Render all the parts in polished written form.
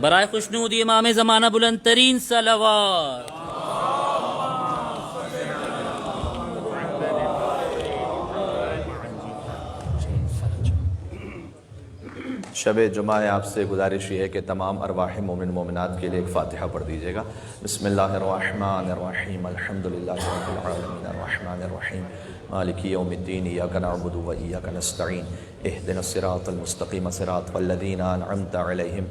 برائے خوشنودی امام زمانہ بلند ترین صلوات۔ شب جمعہ ہے، آپ سے گزارش یہ ہے کہ تمام ارواح مومن مومنات کے لیے ایک فاتحہ پڑھ دیجیے گا۔ بسم اللہ الرحمن الرحیم، الحمدللہ رب العالمین، الرحمن الرحیم، مالک یوم الدین، ایاک نعبد و ایاک نستعین، اہدنا الصراط المستقیم، صراط الذین انعمت علیہم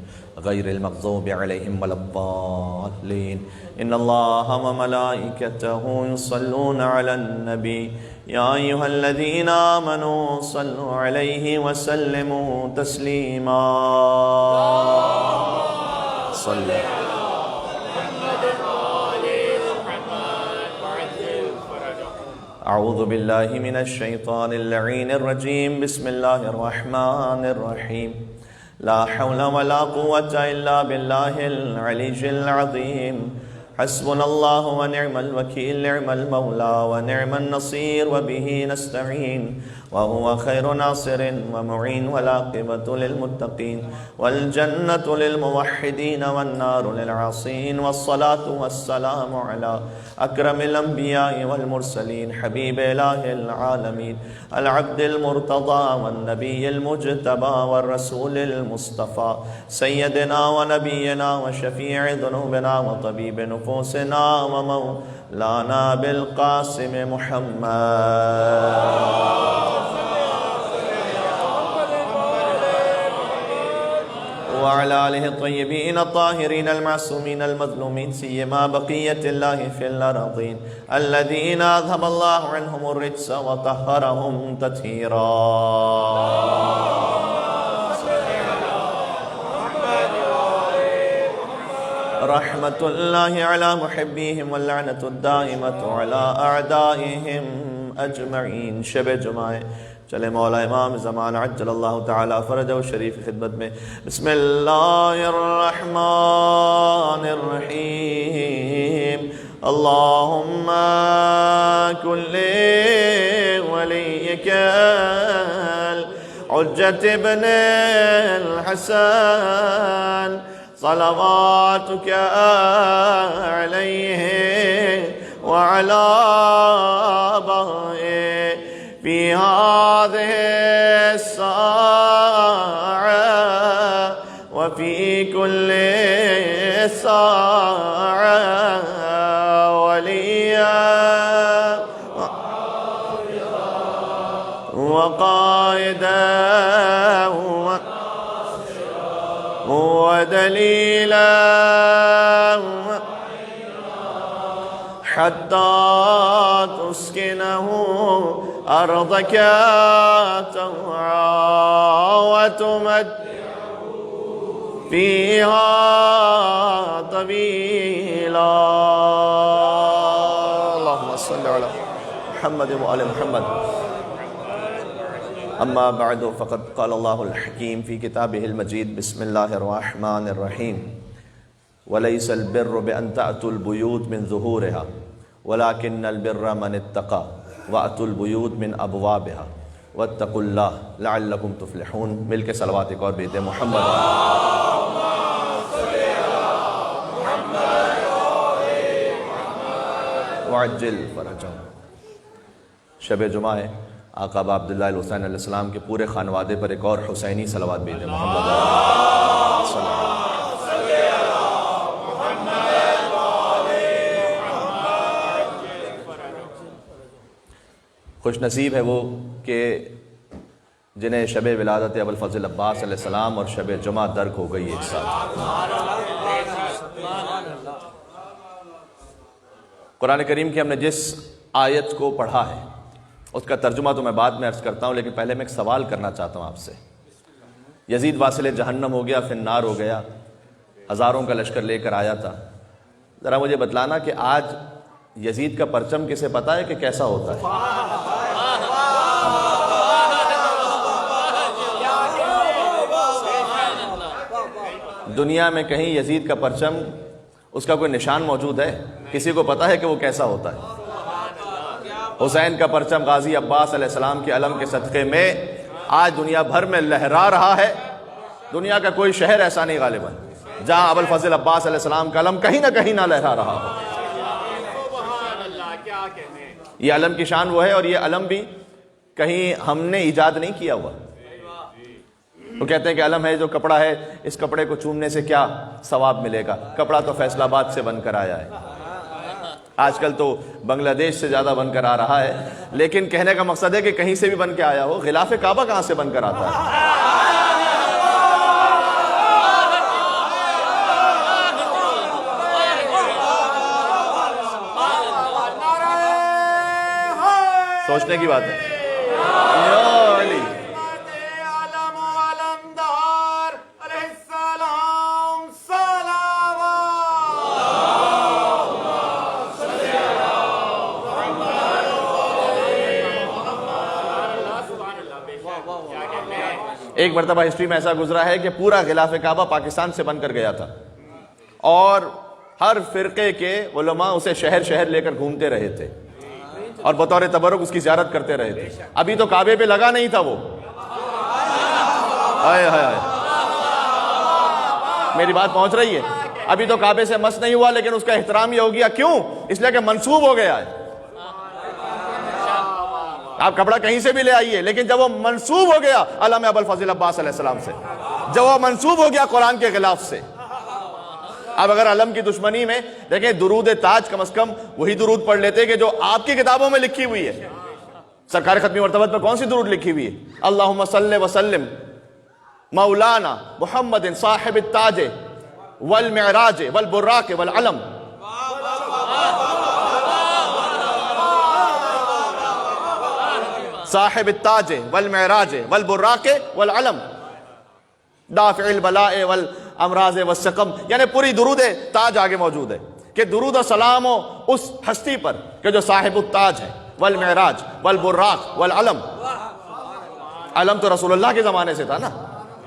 غیر المغضوب علیہم ولا الضالین۔ ان اللہ وملائکتہ یصلون علی النبی یا ایھا الذین آمنوا صلوا علیہ وسلموا تسلیما۔ صلی اعوذ باللہ من الشیطان اللعین الرجیم، بسم اللہ الرحمن الرحیم، لا حول ولا قوة الا باللہ العلی العظیم، حسبنا اللہ ونعم الوکیل، نعم المولا ونعم النصیر، وبہ نستعین، وهو خیر ناصر ومعین، والعاقبۃ للمتقین، والجنة للموحدین، والنار للعاصین، والصلاة والسلام علی اکرم الانبیاء والمرسلین، حبیب الہ العالمین، العبد المرتضی والنبی المجتبی والرسول المصطفى، سیدنا ونبینا وشفیع ذنوبنا وطبیب نفوسنا ومولانا بالقاسم محمد وعلى آلہ الطیبین الطاہرین المعصومین المظلومین، سیما بقیت اللہ فی الارضین، الذین اذهب اللہ عنہم الرجس وطہرہم تطہیرا۔ رحمت اللہ علی محبیہم واللعنۃ الدائمۃ علی اعدائہم اجمعین۔ شب جمعہ چلے مولا امام زمان عجل اللہ تعالی فرجہ شریف خدمت میں۔ بسم اللہ الرحمن الرحیم، اللہم کل ولیک الحجۃ ابن الحسن صلواتک علیہ وعلی آبائہ فی هذه الساعة وفي كل ساعة وليا وقائدا ودليلا حتى تسكنه أرضك طوعا وتمتعه فيها طويلا۔ اللهم صل على محمد وآل محمد۔ اما بعد فقد قال اللہ الحکیم فی کتابہ المجید، بسم اللہ الرحمن الرحیم، ولیس البر بأن تأتوا البیوت من ظہورها ولكن البر من اتقى وَأْتُوا الْبُيُوتَ مِنْ أَبْوَابِهَا وَاتَّقُوا اللَّهَ لَعَلَّكُمْ تُفْلِحُونَ۔ مل کے صلوات ایک اور بیتے محمد وعجل فرجهم۔ شب جمعہ ہے، آقا ابا عبداللہ الحسین علیہ السلام کے پورے خانوادے پر ایک اور حسینی صلوات بیتے محمد صلی اللہ علیہ وسلم۔ خوش نصیب ہے وہ کہ جنہیں شب ولادت ابوالفضل عباس علیہ السلام اور شب جمعہ درک ہو گئی ایک ساتھ۔ قرآن کریم کی ہم نے جس آیت کو پڑھا ہے اس کا ترجمہ تو میں بعد میں عرض کرتا ہوں، لیکن پہلے میں ایک سوال کرنا چاہتا ہوں آپ سے۔ یزید واصل جہنم ہو گیا، پھر نار ہو گیا، ہزاروں کا لشکر لے کر آیا تھا، ذرا مجھے بتلانا کہ آج یزید کا پرچم کسے پتا ہے کہ کیسا ہوتا ہے؟ دنیا میں کہیں یزید کا پرچم، اس کا کوئی نشان موجود ہے؟ کسی کو پتا ہے کہ وہ کیسا ہوتا ہے؟ حسین کا پرچم غازی عباس علیہ السلام کے علم کے صدقے میں آج دنیا بھر میں لہرا رہا ہے۔ دنیا کا کوئی شہر ایسا نہیں غالباً جہاں ابوالفضل عباس علیہ السلام کا علم کہیں نہ کہیں نہ لہرا رہا ہو۔ یہ علم کی شان وہ ہے، اور یہ علم بھی کہیں ہم نے ایجاد نہیں کیا ہوا۔ وہ کہتے ہیں کہ علم ہے جو کپڑا ہے، اس کپڑے کو چومنے سے کیا ثواب ملے گا؟ کپڑا تو فیصل آباد سے بن کر آیا ہے، آج کل تو بنگلہ دیش سے زیادہ بن کر آ رہا ہے، لیکن کہنے کا مقصد ہے کہ کہیں سے بھی بن کے آیا ہو۔ غلاف کعبہ کہاں سے بن کر آتا ہے؟ سوچنے کی بات ہے۔ یا علی ایک مرتبہ ہسٹری میں ایسا گزرا ہے کہ پورا غلاف کعبہ پاکستان سے بن کر گیا تھا، اور ہر فرقے کے علماء اسے شہر شہر لے کر گھومتے رہے تھے اور بطور تبرک اس کی زیارت کرتے رہے تھے۔ ابھی تو کعبے پہ لگا نہیں تھا وہ، آئے ہائے ہائے، میری بات پہنچ رہی ہے؟ ابھی تو کعبے سے مس نہیں ہوا، لیکن اس کا احترام یہ ہو گیا۔ کیوں؟ اس لیے کہ منسوب ہو گیا ہے۔ آپ کپڑا کہیں سے بھی لے آئیے، لیکن جب وہ منسوب ہو گیا علم ابوالفضل عباس علیہ السلام سے، جب وہ منسوب ہو گیا قرآن کے غلاف سے۔ اب اگر علم کی دشمنی میں دیکھیں، درود تاج کم از کم وہی درود پڑھ لیتے کہ جو آپ کی کتابوں میں لکھی ہوئی ہے۔ سرکار ختمی مرتبت پر کون سی درود لکھی ہوئی ہے؟ اللہم صلی وسلم مولانا محمد صاحب التاج والمعراج والبراق والعلم۔ صاحب التاج والمعراج والبراق والعلم دافع البلاء والامراض والسقم، یعنی پوری درود تاج آگے موجود ہے کہ درود و سلام ہو اس ہستی پر کہ جو صاحب التاج ہے، والمعراج والبراق والعلم۔ علم تو رسول اللہ کے زمانے سے تھا نا،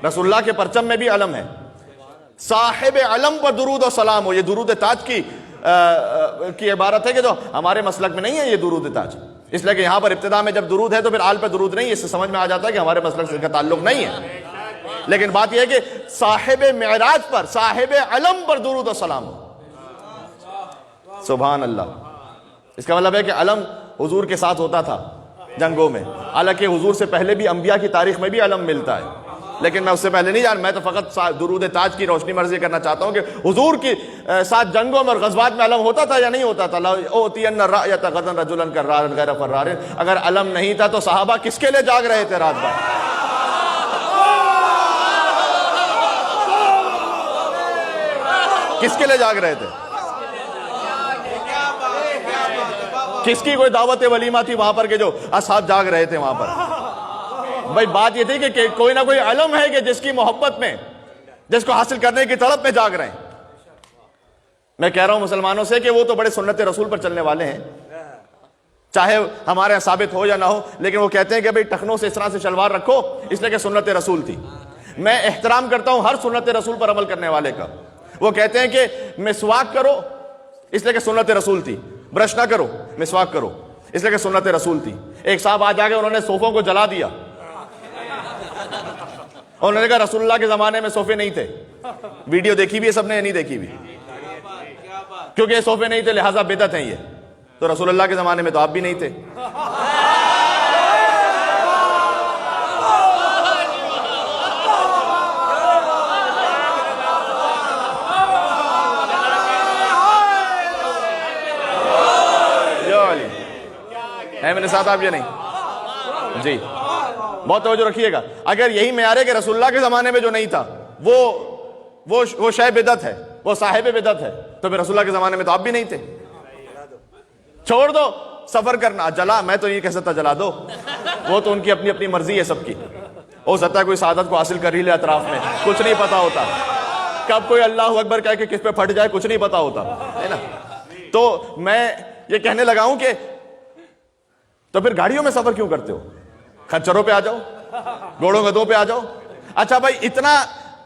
رسول اللہ کے پرچم میں بھی علم ہے۔ صاحب علم پر درود و سلام ہو، یہ درود تاج کی عبارت ہے کہ جو ہمارے مسلک میں نہیں ہے یہ درود تاج، اس لیے کہ یہاں پر ابتدا میں جب درود ہے تو پھر آل پہ درود نہیں ہے، اس سے سمجھ میں آ جاتا ہے کہ ہمارے مسلک سے اس کا تعلق نہیں ہے۔ لیکن بات یہ ہے کہ صاحب معراج پر، صاحب علم پر درود و سلام ہو۔ سبحان اللہ۔ اس کا مطلب ہے کہ علم حضور کے ساتھ ہوتا تھا جنگوں میں، حالانکہ حضور سے پہلے بھی انبیاء کی تاریخ میں بھی علم ملتا ہے، لیکن میں اس سے پہلے نہیں جان، میں تو فقط درود تاج کی روشنی مرضی کرنا چاہتا ہوں کہ حضور کی ساتھ جنگوں میں اور غزوات میں علم ہوتا تھا یا نہیں ہوتا تھا؟ اوتین الرأیۃ غدا رجلا کرار غیر فرار۔ اگر علم نہیں تھا تو صحابہ کس کے لیے جاگ رہے تھے رات بھر؟ کس کے لیے جاگ رہے تھے؟ کس کی کوئی دعوت ولیمہ تھی وہاں پر کہ جو اصحاب جاگ رہے تھے وہاں پر؟ بھائی بات یہ تھی کہ کوئی نہ کوئی علم ہے کہ جس کی محبت میں، جس کو حاصل کرنے کی طلب میں جاگ رہے ہیں۔ میں کہہ رہا ہوں مسلمانوں سے کہ وہ تو بڑے سنت رسول پر چلنے والے ہیں، چاہے ہمارے یہاں ثابت ہو یا نہ ہو، لیکن وہ کہتے ہیں کہ بھئی ٹخنوں سے اس طرح سے شلوار رکھو، اس لیے کہ سنت رسول تھی۔ میں احترام کرتا ہوں ہر سنت رسول پر عمل کرنے والے کا۔ وہ کہتے ہیں کہ مسواک کرو، اس لیے کہ سنت رسول تھی، برش نہ کرو، مسواک کرو، اس لیے کہ سنت رسول تھی۔ ایک صاحب آج آگے انہوں نے صوفوں کو جلا دیا، انہوں نے کہا رسول اللہ کے زمانے میں صوفے نہیں تھے۔ ویڈیو دیکھی بھی ہے سب نے یا نہیں دیکھی بھی؟ کیونکہ یہ صوفے نہیں تھے لہٰذا بدعت ہیں یہ، تو رسول اللہ کے زمانے میں تو آپ بھی نہیں تھے۔ ہے میرے ساتھ آپ یہ نہیں؟ جی بہت توجہ رکھیے گا۔ اگر یہی معیار ہے کہ رسول اللہ کے زمانے میں جو نہیں تھا وہ شے بدعت ہے، وہ صاحب بدعت ہے، تو پھر رسول اللہ کے زمانے میں تو آپ بھی نہیں تھے۔ چھوڑ دو سفر کرنا، جلا میں تو نہیں کہہ سکتا جلا دو، وہ تو ان کی اپنی اپنی مرضی ہے سب کی۔ ہو سکتا ہے کوئی سعادت کو حاصل کر ہی لے اطراف میں، کچھ نہیں پتا ہوتا، کب کوئی اللہ اکبر کہہ کے کس پہ پھٹ جائے کچھ نہیں پتا ہوتا ہے نا۔ تو میں یہ کہنے لگا ہوں کہ تو پھر گاڑیوں میں سفر کیوں کرتے ہو؟ خچروں پہ آ جاؤ، گھوڑوں گدھوں پہ آ جاؤ۔ اچھا بھائی اتنا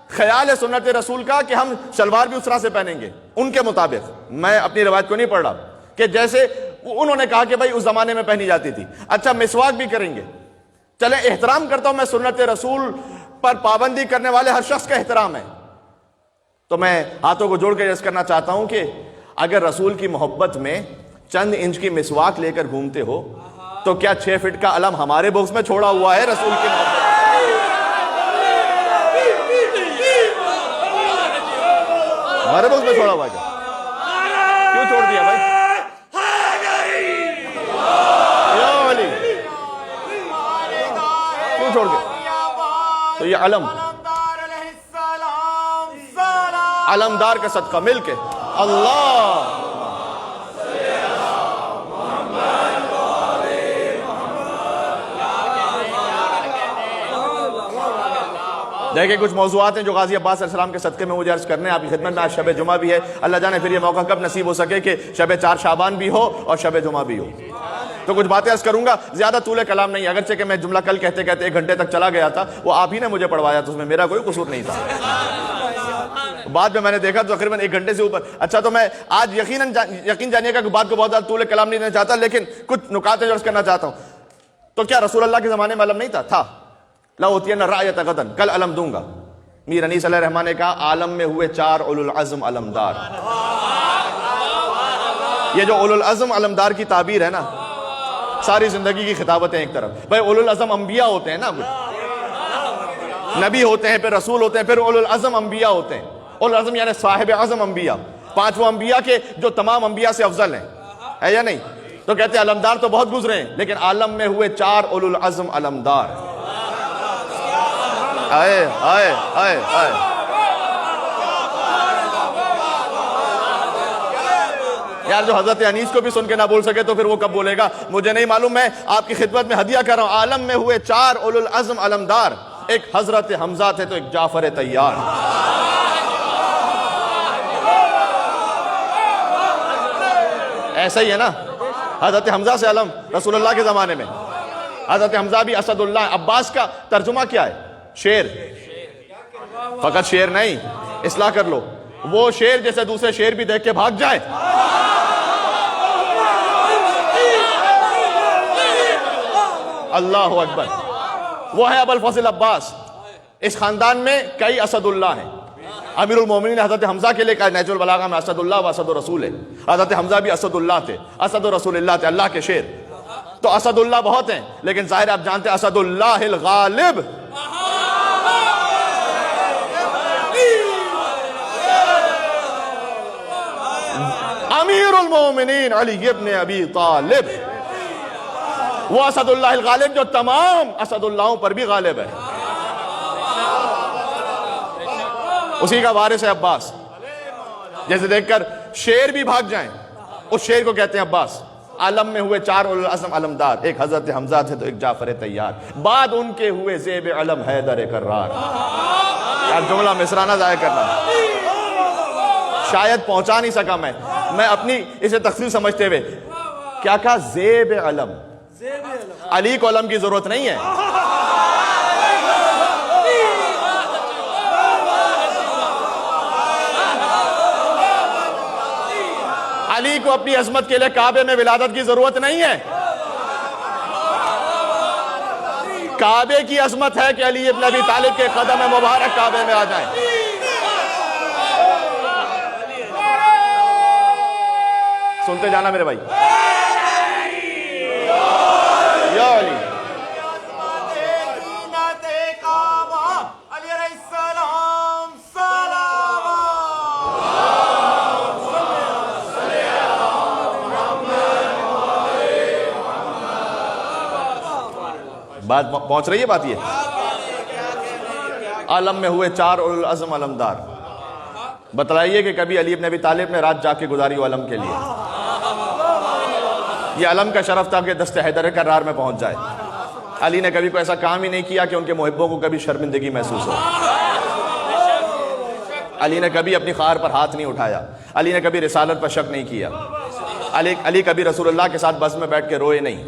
خیال ہے سنت رسول کا کہ ہم شلوار بھی اس طرح سے پہنیں گے ان کے مطابق۔ میں اپنی روایت کو نہیں پڑھ رہا کہ جیسے انہوں نے کہا کہ بھائی اس زمانے میں پہنی جاتی تھی۔ اچھا مسواک بھی کریں گے، چلیں احترام کرتا ہوں میں، سنت رسول پر پابندی کرنے والے ہر شخص کا احترام ہے، تو میں ہاتھوں کو جوڑ کے عرض کرنا چاہتا ہوں کہ اگر رسول کی محبت میں چند انچ کی مسواک لے کر گھومتے ہو تو کیا 6 فٹ کا علم ہمارے باکس میں چھوڑا ہوا ہے رسول کی محبت؟ ہمارے باکس میں چھوڑا ہوا ہے کیا؟ کیوں چھوڑ دیا بھائی؟ یا علی کیوں چھوڑ دیا؟ تو یہ علمدار کا صدقہ مل کے اللہ دیکھیں کچھ موضوعات ہیں جو غازی عباس علیہ السلام کے صدقے میں مجھے عرض کرنے ہیں آپ کی خدمت میں. آج شب جمعہ بھی ہے, اللہ جانے پھر یہ موقع کب نصیب ہو سکے کہ شب 4 شعبان بھی ہو اور شب جمعہ بھی ہو. تو کچھ باتیں عرض کروں گا, زیادہ طول کلام نہیں, اگرچہ کہ میں جملہ کل کہتے کہتے 1 گھنٹے تک چلا گیا تھا, وہ آپ ہی نے مجھے پڑھوایا تو اس میں میرا کوئی قصور نہیں تھا. بعد میں نے دیکھا تو تقریباً 1 گھنٹے سے اوپر. اچھا تو میں آج یقین جانیے گا کہ بات کو بہت زیادہ طول کلام نہیں دینا چاہتا, لیکن کچھ نکات عرض کرنا چاہتا ہوں. تو کیا رسول اللہ کے زمانے میں علم نہیں تھا؟ لَأُوتِيَنَّ الرَّأْيَةَ غَدًا, کل علم دوں گا. میر انیس علیہ الرحمٰن نے کہا عالم میں ہوئے 4 اولو العزم علمدار. یہ جو اولو العزم علمدار کی تعبیر ہے نا, ساری زندگی کی خطابتیں ایک طرف. بھائی اولو العزم انبیاء ہوتے ہیں نا, نبی ہوتے ہیں, پھر رسول ہوتے ہیں, پھر اولو العزم انبیاء ہوتے ہیں. اولو العزم یعنی صاحب عزم انبیاء, 5 وہ انبیاء کے جو تمام انبیاء سے افضل ہیں, ہے یا نہیں؟ تو کہتے ہیں علمدار تو بہت گزرے ہیں, لیکن عالم میں ہوئے 4 اولو العزم علمدار. آئے آئے آئے آئے. یار جو حضرت انیس کو بھی سن کے نہ بول سکے تو پھر وہ کب بولے گا مجھے نہیں معلوم. میں آپ کی خدمت میں ہدیہ کر رہا ہوں, عالم میں ہوئے 4 اولو العزم علمدار. ایک حضرت حمزہ تھے تو ایک جعفر طیار. ایسا ہی ہے نا, حضرت حمزہ سے علم رسول اللہ کے زمانے میں. حضرت حمزہ بھی اسد اللہ. عباس کا ترجمہ کیا ہے؟ شیر. فقط شیر نہیں, اصلاح کر لو, وہ شیر جیسے دوسرے شیر بھی دیکھ کے بھاگ جائے. اللہ اکبر. وہ ہے ابو الفضل عباس. اس خاندان میں کئی اسد اللہ ہیں. امیر المومنین حضرت حمزہ کے لئے کہا نہج البلاغہ میں اسد اللہ و اسد الرسول ہے. حضرت حمزہ بھی اسد اللہ تھے, اسد رسول اللہ تھے, اللہ کے شیر. تو اسد اللہ بہت ہیں, لیکن ظاہر آپ جانتے ہیں اسد اللہ الغالب. امیر المومنین علی ابن ابی طالب, وہ اسد اللہ الغالب جو تمام اسد اللہوں پر بھی غالب ہے. اسی کا وارث ہے عباس. جیسے دیکھ کر شیر بھی بھاگ جائیں, اس شیر کو کہتے ہیں عباس. عالم میں ہوئے 4 اولو العزم علمدار, ایک حضرت حمزہ تھے تو ایک جعفر طیار. بعد ان کے ہوئے زیب علم حیدر کرار. یار جملہ مصرانہ ضائع کرنا شاید پہنچا نہیں سکا میں اپنی اسے تخصیص سمجھتے ہوئے کیا کہا؟ زیب علم. علی کو علم کی ضرورت نہیں ہے. علی کو اپنی عظمت کے لئے کعبے میں ولادت کی ضرورت نہیں ہے. کعبے کی عظمت ہے کہ علی ابن ابی طالب کے قدم مبارک کعبے میں آ جائیں. سنتے جانا میرے بھائی. یا علی بات پہنچ رہی ہے. بات یہ عالم میں ہوئے 4 اولو العزم علمدار. بتلائیے کہ کبھی علی ابن ابی طالب نے رات جا کے گزاری وہ علم کے لیے. یہ علم کا شرف تھا کہ دست حیدر کرار میں پہنچ جائے. علی نے کبھی کوئی ایسا کام ہی نہیں کیا کہ ان کے محبوں کو کبھی شرمندگی محسوس ہو. علی نے کبھی اپنی خواہر پر ہاتھ نہیں اٹھایا. علی نے کبھی رسالت پر شک نہیں کیا. علی کبھی رسول اللہ کے ساتھ بس میں بیٹھ کے روئے نہیں.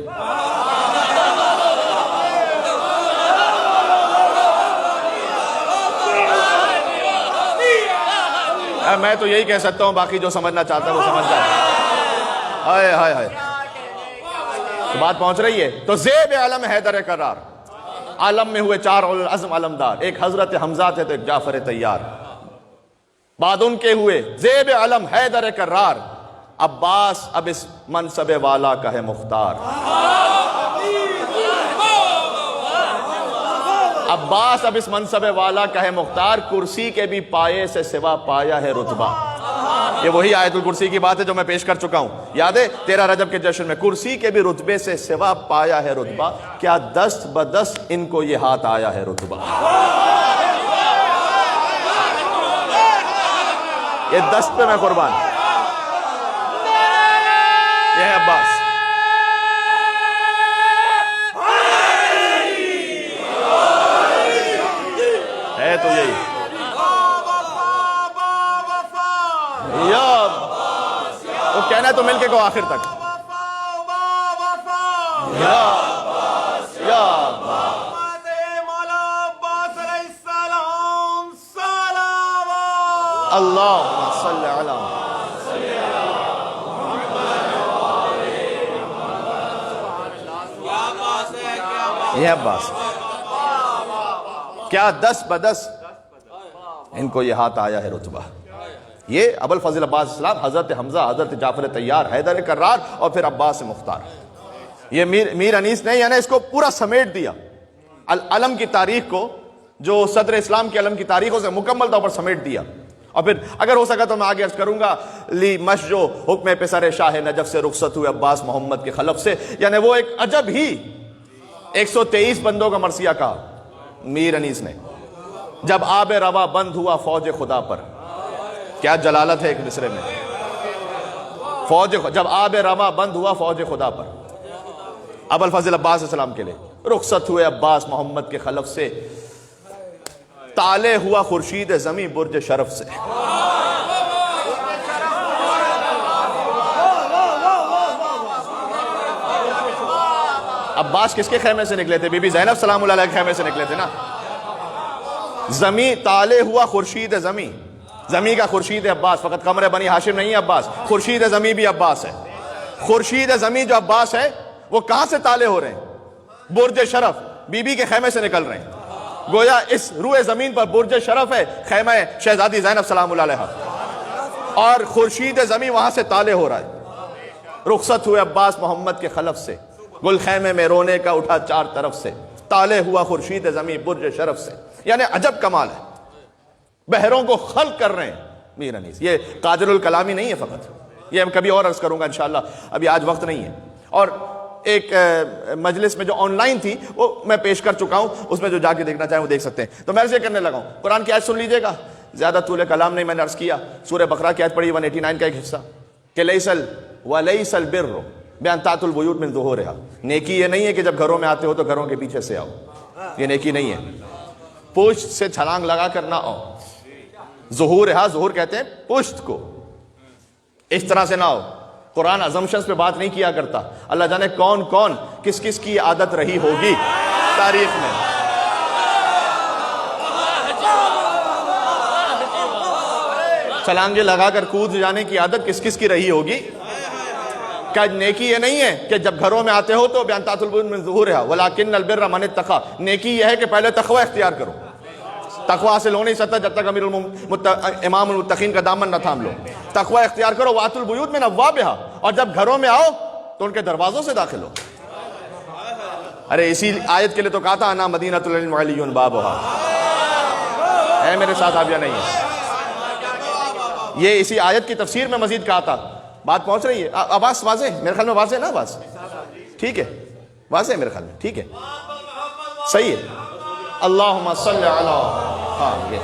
میں تو یہی کہہ سکتا ہوں, باقی جو سمجھنا چاہتا ہے وہ سمجھ جائے. ہائے ہائے ہائے. تو بات پہنچ رہی ہے. تو زیب علم حیدر کرار. عالم میں ہوئے 4 اولو العزم علمدار, ایک حضرت حمزہ تھے تو ایک جعفر طیار. بعد ان کے ہوئے زیب علم حیدر کرار، عباس اب اس منصب والا کا ہے مختار۔ عباس اب اس منصب والا کا ہے مختار، کرسی کے بھی پائے سے سوا پایا ہے رتبہ۔ یہ وہی آیت الکرسی کی بات ہے جو میں پیش کر چکا ہوں، یاد ہے 13 رجب کے جشن میں، کرسی کے بھی رتبے سے سوا پایا ہے رتبہ، کیا دست بدست ان کو یہ ہاتھ آیا ہے رتبہ۔ یہ دست پہ میں قربان، یہ ہے عباس۔ ہے تو یہی یا وہ کہنا ہے تو مل کے کو آخر تک، یا اللہم صلی علی یہ عباس، کیا دس بدس ان کو یہ ہاتھ آیا ہے رتبہ۔ یہ ابوالفضل عباس اسلام، حضرت حمزہ، حضرت جعفر طیار، حیدر کرار اور پھر عباس مختار۔ یہ میر انیس نے یعنی اس کو پورا سمیٹ دیا، علم کی تاریخ کو، جو صدر اسلام کے علم کی تاریخوں سے مکمل طور پر سمیٹ دیا۔ اور پھر اگر ہو سکا تو میں آگے عرض کروں گا، لی مش جو حکم پسر شاہ نجف سے رخصت ہوئے عباس محمد کے خلف سے، یعنی وہ ایک عجب ہی 123 بندوں کا مرثیہ کہا میر انیس نے، جب آب روا بند ہوا فوج خدا پر۔ کیا جلالت ہے ایک مصرے میں، جب آب روا بند ہوا فوج خدا پر، ابوالفضل عباس السلام کے لیے رخصت ہوئے عباس محمد کے خلف سے، تالے ہوا خورشید زمیں برج شرف سے۔ عباس کس کے خیمے سے نکلے تھے؟ بی بی زینب سلام اللہ علیہ کے خیمے سے نکلے تھے نا۔ زمیں تالے ہوا خورشید زمیں، زمیں کا خورشید عباس، فقط قمر بنی ہاشم نہیں ہے عباس، خورشید زمیں بھی عباس ہے۔ خورشید زمیں جو عباس ہے وہ کہاں سے تالے ہو رہے ہیں؟ برج شرف، بی بی کے خیمے سے نکل رہے ہیں۔ گویا اس روئے زمین پر برج شرف ہے، خیمہ شہزادی زینب سلام اللہ علیہ، اور خورشید زمیں وہاں سے تالے ہو رہا ہے۔ رخصت ہوئے عباس محمد کے خلف سے، گل خیمے میں رونے کا اٹھا چار طرف سے، تالے ہوا خورشید زمیں برج شرف سے۔ یعنی عجب کمال ہے، بحروں کو خلق کر رہے ہیں میر انیس۔ یہ قادر الکلامی نہیں ہے فقط، یہ میں کبھی اور عرض کروں گا انشاءاللہ، ابھی آج وقت نہیں ہے۔ اور ایک مجلس میں جو آن لائن تھی وہ میں پیش کر چکا ہوں، اس میں جو جا کے دیکھنا چاہیں وہ دیکھ سکتے ہیں۔ تو میں عرض یہ کرنے لگا ہوں، قرآن کی آیت سن لیجئے گا، زیادہ طول کلام نہیں، میں نے عرض کیا سورہ بقرہ کی آیت پڑھی 189 کا ایک حصہ، کہ وَلَيْسَ الْبِرُّ بِأَن تَأْتُوا الْبُيُوتَ مِن ظُهُورِهَا۔ نیکی یہ نہیں ہے کہ جب گھروں میں آتے ہو تو گھروں کے پیچھے سے آؤ، یہ نیکی نہیں ہے۔ پشت سے چھلانگ لگا کر نہ آؤ، ظہورها، ظہور کہتے ہیں پشت کو، اس طرح سے نہ آؤ۔ قرآن ازمپشنز پہ بات نہیں کیا کرتا، اللہ جانے کون کون کس کس کی عادت رہی ہوگی تاریخ میں۔ چھلانگے لگا کر کود جانے کی عادت کس کس کی رہی ہوگی۔ کیا نیکی یہ نہیں ہے کہ جب گھروں میں آتے ہو تو بِأَن تَأْتُوا الْبُيُوتَ مِن ظُهُورِهَا وَلَكِنَّ الْبِرَّ مَنِ اتَّقَىٰ، نیکی یہ ہے کہ پہلے تقوی اختیار کرو۔ تقوی حاصل ہو نہیں سکتا جب تک امام المتقین کا دامن نہ تھام لو۔ تقوی اختیار کرو، وَأْتُوا الْبُيُوتَ مِنْ أَبْوَابِهَا، اور جب گھروں میں آؤ تو ان کے دروازوں سے داخل ہو۔ ارے اسی آیت کے لیے تو کہا تھا انا مدینۃ العلم وعلی بابها، ہے میرے ساتھ آپ یا نہیں ہے؟ یہ اسی آیت کی تفسیر میں مزید کہا تھا۔ بات پہنچ رہی ہے؟ آواز واضح میرے خیال میں واضح ہے نا؟ آواز ٹھیک ہے، واضح ہے میرے خیال میں، ٹھیک ہے، صحیح ہے۔ اللہم صلی علی، ہاں یہ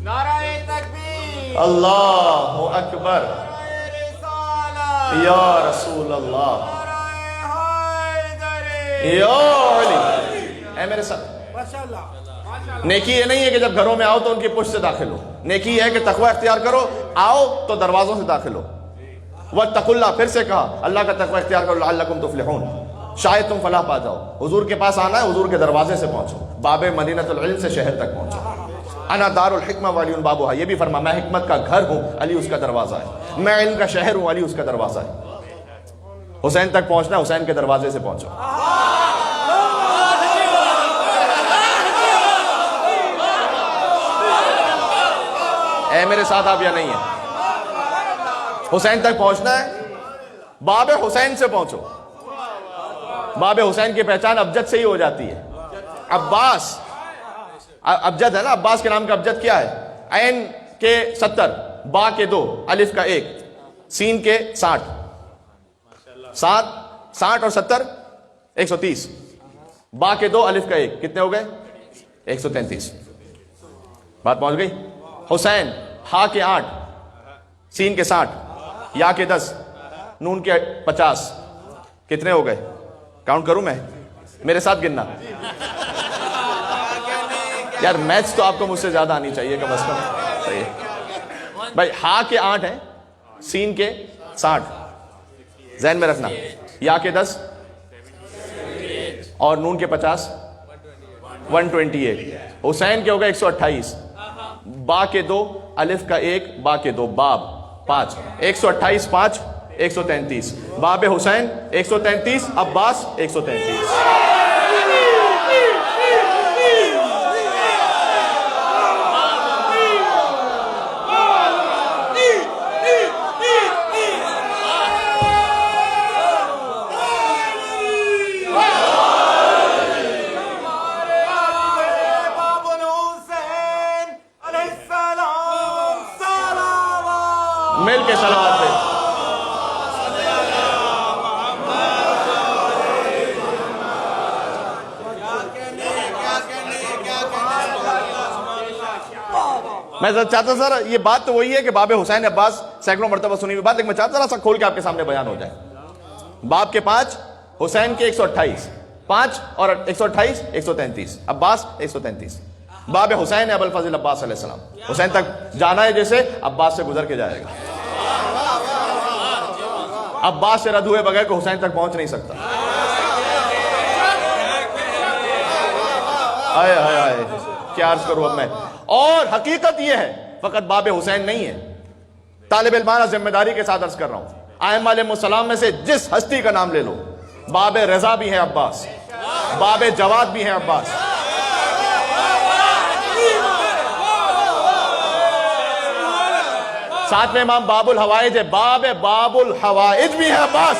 نعرہ تکبیر، اللہ اکبر یا رسول اللہ یا علی۔ اے میرے ساتھ، نیکی یہ نہیں ہے کہ جب گھروں میں آؤ تو ان کی پشت سے داخل ہو، نیکی یہ ہے کہ تقوی اختیار کرو، آؤ تو دروازوں سے داخل ہو۔ وَاتَّقُوا اللَّهَ، پھر سے کہا اللہ کا تقوی اختیار کرو، لَعَلَّكُمْ تُفْلِحُونَ، شاید تم فلاح پا جاؤ۔ حضور کے پاس آنا ہے، حضور کے دروازے سے پہنچو، باب مدینۃ العلم سے شہر تک پہنچو۔ انا دار الحکمہ وعلی بابها، یہ بھی فرما میں حکمت کا گھر ہوں، علی اس کا دروازہ ہے۔ میں علم کا شہر ہوں، علی اس کا دروازہ ہے۔ حسین تک پہنچنا، حسین کے دروازے سے پہنچو۔ اے میرے ساتھ آپ یا نہیں ہیں؟ حسین تک پہنچنا ہے، باب حسین سے پہنچو. باب حسین کی پہچان ابجد سے ہی ہو جاتی ہے. عباس ابجد ہے نا، عباس کے نام کا ابجد کیا ہے؟ عین کے 70، با کے 2، الف کا 1، سین کے 60. 60 اور 70 130، با کے 2 الف کا 1، کتنے ہو گئے؟ 133. بات پہنچ گئی. حسین ہا کے 8، سین کے 60، یا کے 10، نون کے 50، کتنے ہو گئے؟ کاؤنٹ کروں میں؟ میرے ساتھ گننا. یار میتھس تو آپ کو مجھ سے زیادہ آنی چاہیے کم از کم. صحیح بھائی. ہا کے 8 ہیں، سین کے 60، ذہن میں رکھنا. یا کے 10 اور نون کے 50، 128. حسین کے ہو گئے 128، با کے 2 الف کا 1، با کے 2 باب 5، 128 5 133. باب حسین 133، عباس 133. مل کے صلوات پہ. میں چاہتا سر یہ بات تو وہی ہے کہ باب حسین عباس سینکڑوں مرتبہ سنی ہوئی بات، لیکن میں چاہتا ذرا سا کھول کے آپ کے سامنے بیان ہو جائے. باب کے 5، حسین کے 128، 5 اور 128 133، عباس 133. باب حسین ابو الفضل عباس علیہ السلام. حسین تک جانا ہے جیسے عباس سے گزر کے جائے گا. عباس سے رد ہوئے بغیر کو حسین تک پہنچ نہیں سکتا. آئے آئے آئے کیا عرض کروں اب میں. اور حقیقت یہ ہے فقط باب حسین نہیں ہے، طالب علمانہ ذمہ داری کے ساتھ عرض کر رہا ہوں، ائمہ علیہ السلام میں سے جس ہستی کا نام لے لو، باب رضا بھی ہے عباس، باب جواد بھی ہے عباس، ساتھ میں امام باب الحوائج ہے، باب الحوائج بھی ہے عباس.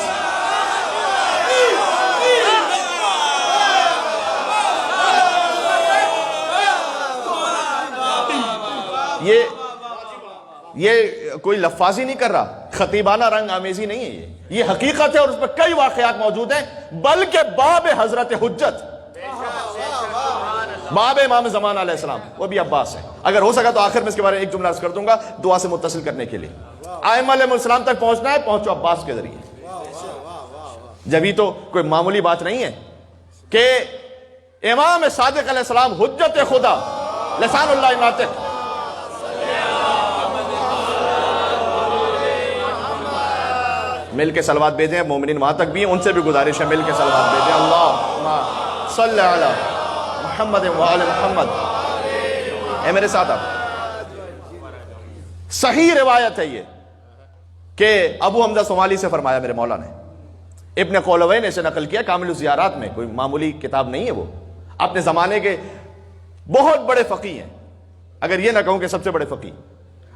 یہ کوئی لفاظی نہیں کر رہا، خطیبانہ رنگ آمیزی نہیں ہے، یہ حقیقت ہے اور اس پر کئی واقعات موجود ہیں. بلکہ باب حضرت حجت، باب امام زمان علیہ السلام، وہ بھی عباس ہے. اگر ہو سکا تو آخر میں اس کے بارے میں ایک جملہ عرض کر دوں گا دعا سے متصل کرنے کے لیے. ائمہ علیہ السلام تک پہنچنا ہے، پہنچو عباس کے ذریعے. جبھی تو کوئی معمولی بات نہیں ہے کہ امام صادق علیہ السلام حجت خدا، لسان اللہ ناطق، مل کے صلوات بھیجیں. مومنین وہاں تک بھی ہیں، ان سے بھی گزارش ہے مل کے صلوات بھیجیں. اللہم صلی علی محمد وآل محمد. اے میرے ساتھ آپ، صحیح روایت ہے یہ کہ ابو حمزہ صومالی سے فرمایا میرے مولا نے، ابن قولوی نے اسے نقل کیا کامل الزیارات میں، کوئی معمولی کتاب نہیں ہے وہ، اپنے زمانے کے بہت بڑے فقیہ ہیں، اگر یہ نہ کہوں کہ سب سے بڑے فقیہ،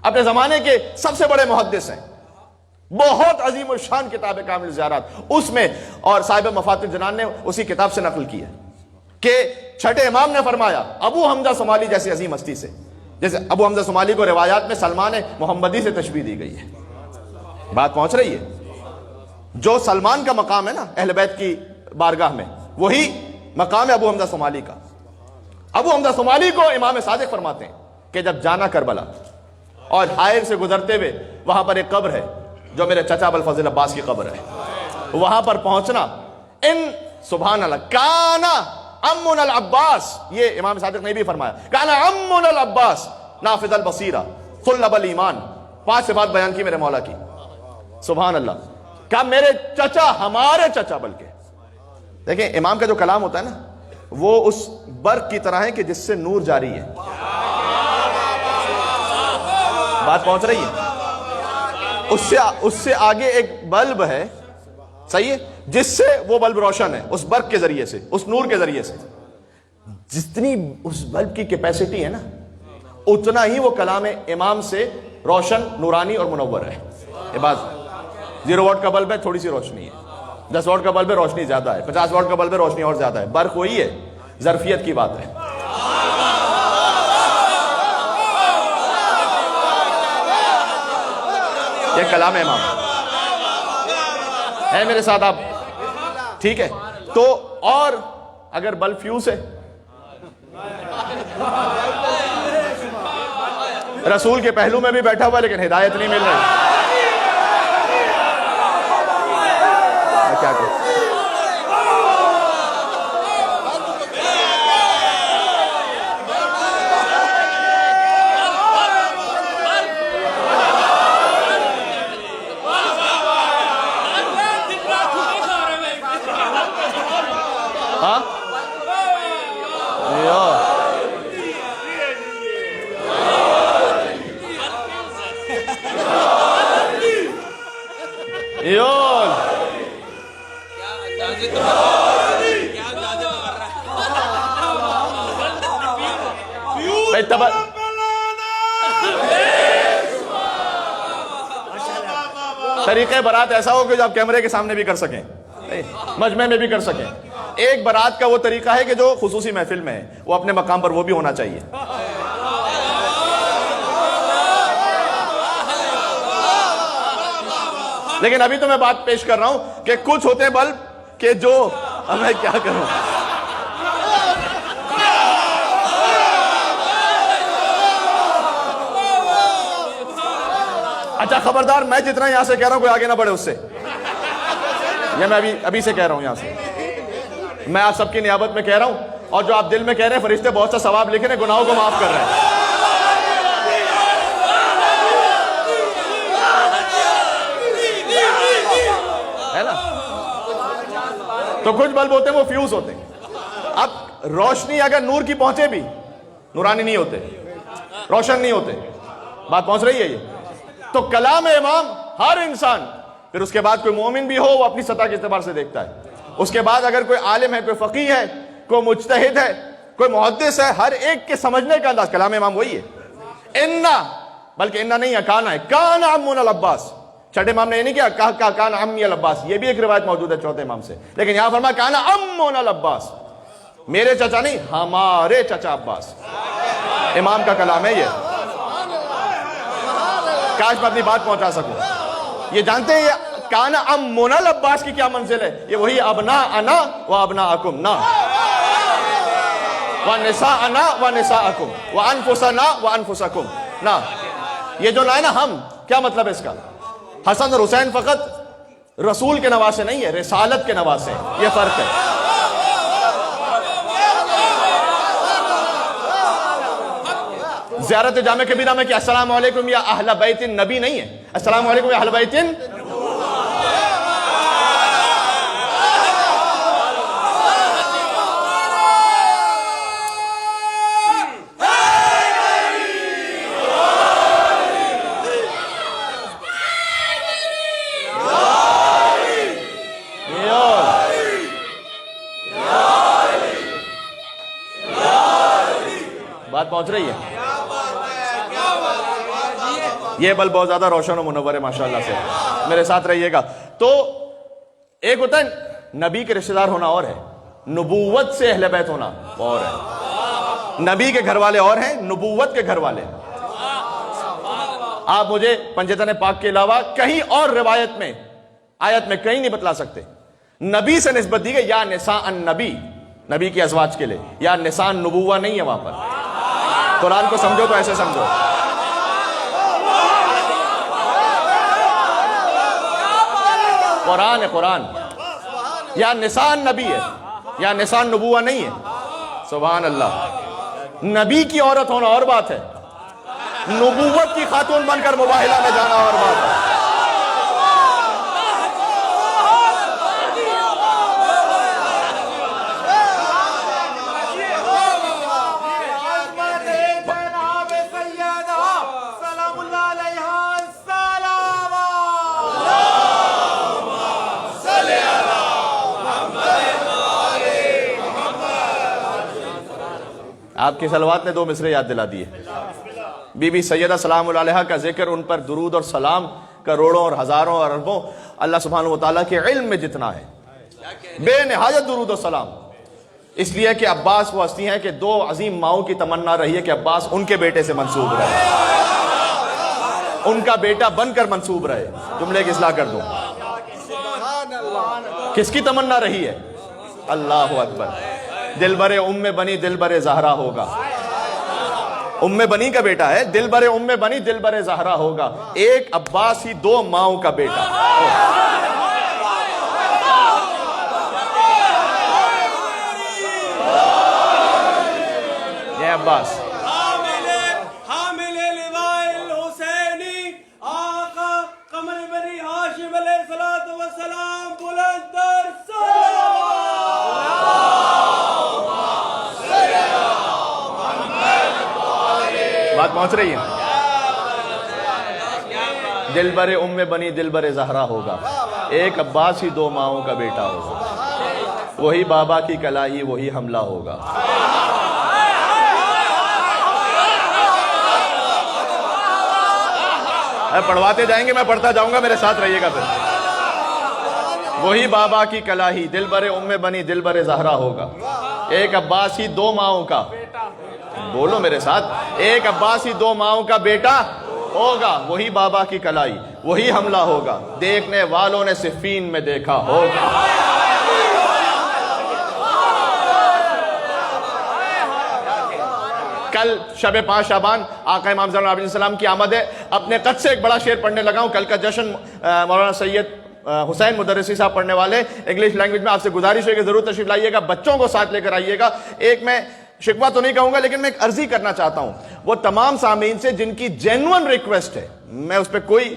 اپنے زمانے کے سب سے بڑے محدث ہیں. بہت عظیم الشان کتاب ہے کامل الزیارات، اس میں اور صاحب مفاتح الجنان نے اسی کتاب سے نقل کی ہے کہ چھٹے امام نے فرمایا ابو حمزہ صومالی جیسی عظیم ہستی سے، جیسے ابو حمزہ صومالی کو روایات میں سلمان محمدی سے تشبیہ دی گئی ہے. بات پہنچ رہی ہے؟ جو سلمان کا مقام ہے نا اہل بیت کی بارگاہ میں، وہی مقام ہے ابو حمزہ صومالی کا. ابو حمزہ صومالی کو امام صادق فرماتے ہیں کہ جب جانا کربلا اور حائر سے گزرتے ہوئے وہاں پر ایک قبر ہے جو میرے چچا ابو الفضل عباس کی قبر ہے، وہاں پر پہنچنا، ان سبحان اللہ کانا امن العباس، یہ امام صادق نے بھی فرمایا، کانا امن العباس نافذ البصیرہ صلب الایمان. 5 صفات بیان کی میرے مولا کی، سبحان اللہ. کہا میرے چچا، ہمارے چچا، بلکہ دیکھیں امام کا جو کلام ہوتا ہے نا وہ اس برق کی طرح ہے کہ جس سے نور جاری ہے. بات پہنچ رہی ہے؟ اس سے آگے ایک بلب ہے، صحیح ہے، جس سے وہ بلب روشن ہے، اس برق کے ذریعے سے، اس نور کے ذریعے سے. جتنی اس بلب کی کیپیسٹی ہے نا اتنا ہی وہ کلام امام سے روشن، نورانی اور منور ہے. یہ بات 0 واٹ کا بلب ہے، تھوڑی سی روشنی ہے. 10 واٹ کا بلب ہے، روشنی زیادہ ہے. 50 واٹ کا بلب ہے، روشنی اور زیادہ ہے. برق وہی ہے، ظرفیت کی بات ہے. یہ کلام امام ہے. میرے ساتھ آپ ٹھیک ہے؟ تو اور اگر بلب فیوز ہے، رسول کے پہلو میں بھی بیٹھا ہوا لیکن ہدایت نہیں مل رہی، میں کیا کروں؟ ہاں طریقہ برات ایسا ہو کہ جو آپ کیمرے کے سامنے بھی کر سکیں، مجمع میں بھی کر سکیں. ایک برات کا وہ طریقہ ہے کہ جو خصوصی محفل میں ہے، وہ اپنے مقام پر وہ بھی ہونا چاہیے. لیکن ابھی تو میں بات پیش کر رہا ہوں کہ کچھ ہوتے ہیں بلب کہ جو اب میں کیا کروں. اچھا خبردار، میں جتنا یہاں سے کہہ رہا ہوں کوئی آگے نہ بڑھے اس سے. یہ میں ابھی سے کہہ رہا ہوں یہاں سے. میں آپ سب کی نیابت میں کہہ رہا ہوں، اور جو آپ دل میں کہہ رہے ہیں فرشتے بہت سا ثواب لکھ رہے ہیں، گناہوں کو معاف کر رہے ہیں. ہے نا؟ تو کچھ بلب ہوتے ہیں وہ فیوز ہوتے ہیں. اب روشنی اگر نور کی پہنچے بھی نورانی نہیں ہوتے، روشن نہیں ہوتے. بات پہنچ رہی ہے؟ یہ تو کلام امام ہر انسان، پھر اس کے بعد کوئی مومن بھی ہو، وہ اپنی سطح کے اعتبار سے دیکھتا ہے. اس کے بعد اگر کوئی عالم ہے، کوئی فقیہ ہے، کوئی مجتہد ہے، کوئی محدث ہے، ہر ایک کے سمجھنے کا انداز کلام امام وہی ہے. انا، بلکہ انا نہیں ہے، کانا ہے. کان عمنا العباس. چھٹے امام نے یہ نہیں کہا کان عمی العباس، یہ بھی ایک روایت موجود ہے چوتھے امام سے، لیکن یہاں فرمایا کان عمنا العباس، میرے چچا نہیں، ہمارے چچا عباس. امام کا کلام ہے یہ. کاش میں اپنی بات پہنچا سکوں. یہ جانتے ہیں یہ کانا عمنا العباس کی کیا منزل ہے؟ یہ وہی ابناءنا و ابناءکم نا، ونساءنا و نساءکم وانفسنا و انفسکم نا. یہ جو نا ہے نا ہم، کیا مطلب ہے اس کا؟ حسن اور حسین فقط رسول کے نواسے نہیں ہے، رسالت کے نواسے. یہ فرق ہے. زیارت جامع کبیرہ میں کہ السلام علیکم یا اہل بیت النبی نہیں ہے، السلام علیکم یا اہل بیت. بات پہنچ رہی ہے؟ یہ بل بہت زیادہ روشن و منور ہے ماشاءاللہ سے. میرے ساتھ رہیے گا. تو ایک ہوتا ہے نبی کے رشتہ دار ہونا اور ہے، نبوت سے اہل بیت ہونا اور ہے. نبی کے گھر والے اور ہیں، نبوت کے گھر والے. آپ مجھے پنجتن پاک کے علاوہ کہیں اور روایت میں، آیت میں کہیں نہیں بتلا سکتے. نبی سے نسبت دی گئی یا نساء النبی، نبی کی ازواج کے لیے. یا نساء النبوہ نہیں ہے وہاں پر. قرآن کو سمجھو تو ایسے سمجھو. قرآن ہے قرآن. یا نساء النبی ہے، یا نساء النبوہ نہیں ہے. سبحان اللہ. نبی کی عورت ہونا اور بات ہے، نبوت کی خاتون بن کر مباہلہ میں جانا اور بات ہے. آپ کی صلوات نے 2 مصرے یاد دلا دیے. بی بی سیدہ سلام علیہا کا ذکر، ان پر درود اور سلام کروڑوں اور ہزاروں اور اربوں اللہ سبحانہ وتعالیٰ کے علم میں جتنا ہے، بے نہایت درود و سلام. اس لیے کہ عباس وہ ہستی ہیں کہ دو عظیم ماؤں کی تمنا رہی ہے کہ عباس ان کے بیٹے سے منسوب رہے، ان کا بیٹا بن کر منسوب رہے. جملے کی اصلاح کر دوں، کس کی تمنا رہی ہے؟ اللہ اکبر. دلبر ام بنی دلبر زہرا ہوگا. ام بنی کا بیٹا ہے، دلبر ام بنی دلبر زہرا ہوگا. ایک عباس ہی دو ماؤں کا بیٹا. یہ عباس حامل لواء الحسینی آقا قمر بنی ہاشم علیہ الصلوۃ والسلام بلند در بات پہنچ رہی ہے. دلبر ام بنی دلبر زہرا ہوگا. ایک عباس ہی دو ماؤں کا بیٹا ہوگا. وہی بابا کی کلائی وہی حملہ ہوگا. پڑھواتے جائیں گے، میں پڑھتا جاؤں گا، میرے ساتھ رہیے گا. پھر وہی بابا کی کلاہی دلبر ام بنی دلبر زہرا ہوگا. ایک عباس ہی دو ماؤں کا، بولو میرے ساتھ، ایک عباس ہی دو ماؤں کا بیٹا ہوگا. وہی بابا کی کلائی وہی حملہ ہوگا. دیکھنے والوں نے صفین میں دیکھا ہوگا. کل شب 5 شعبان آقا امام زین العابدین السلام کی آمد ہے. اپنے قد سے ایک بڑا شعر پڑھنے لگا ہوں. کل کا جشن مولانا سید حسین مدرسی صاحب پڑھنے والے انگلش لینگویج میں. آپ سے گزارش ہے کہ ضرور تشریف لائیے گا، بچوں کو ساتھ لے کر آئیے گا. ایک میں شکوہ تو نہیں کہوں گا لیکن میں ایک عرضی کرنا چاہتا ہوں وہ تمام سامعین سے جن کی جینوئن ریکویسٹ ہے. میں اس پہ کوئی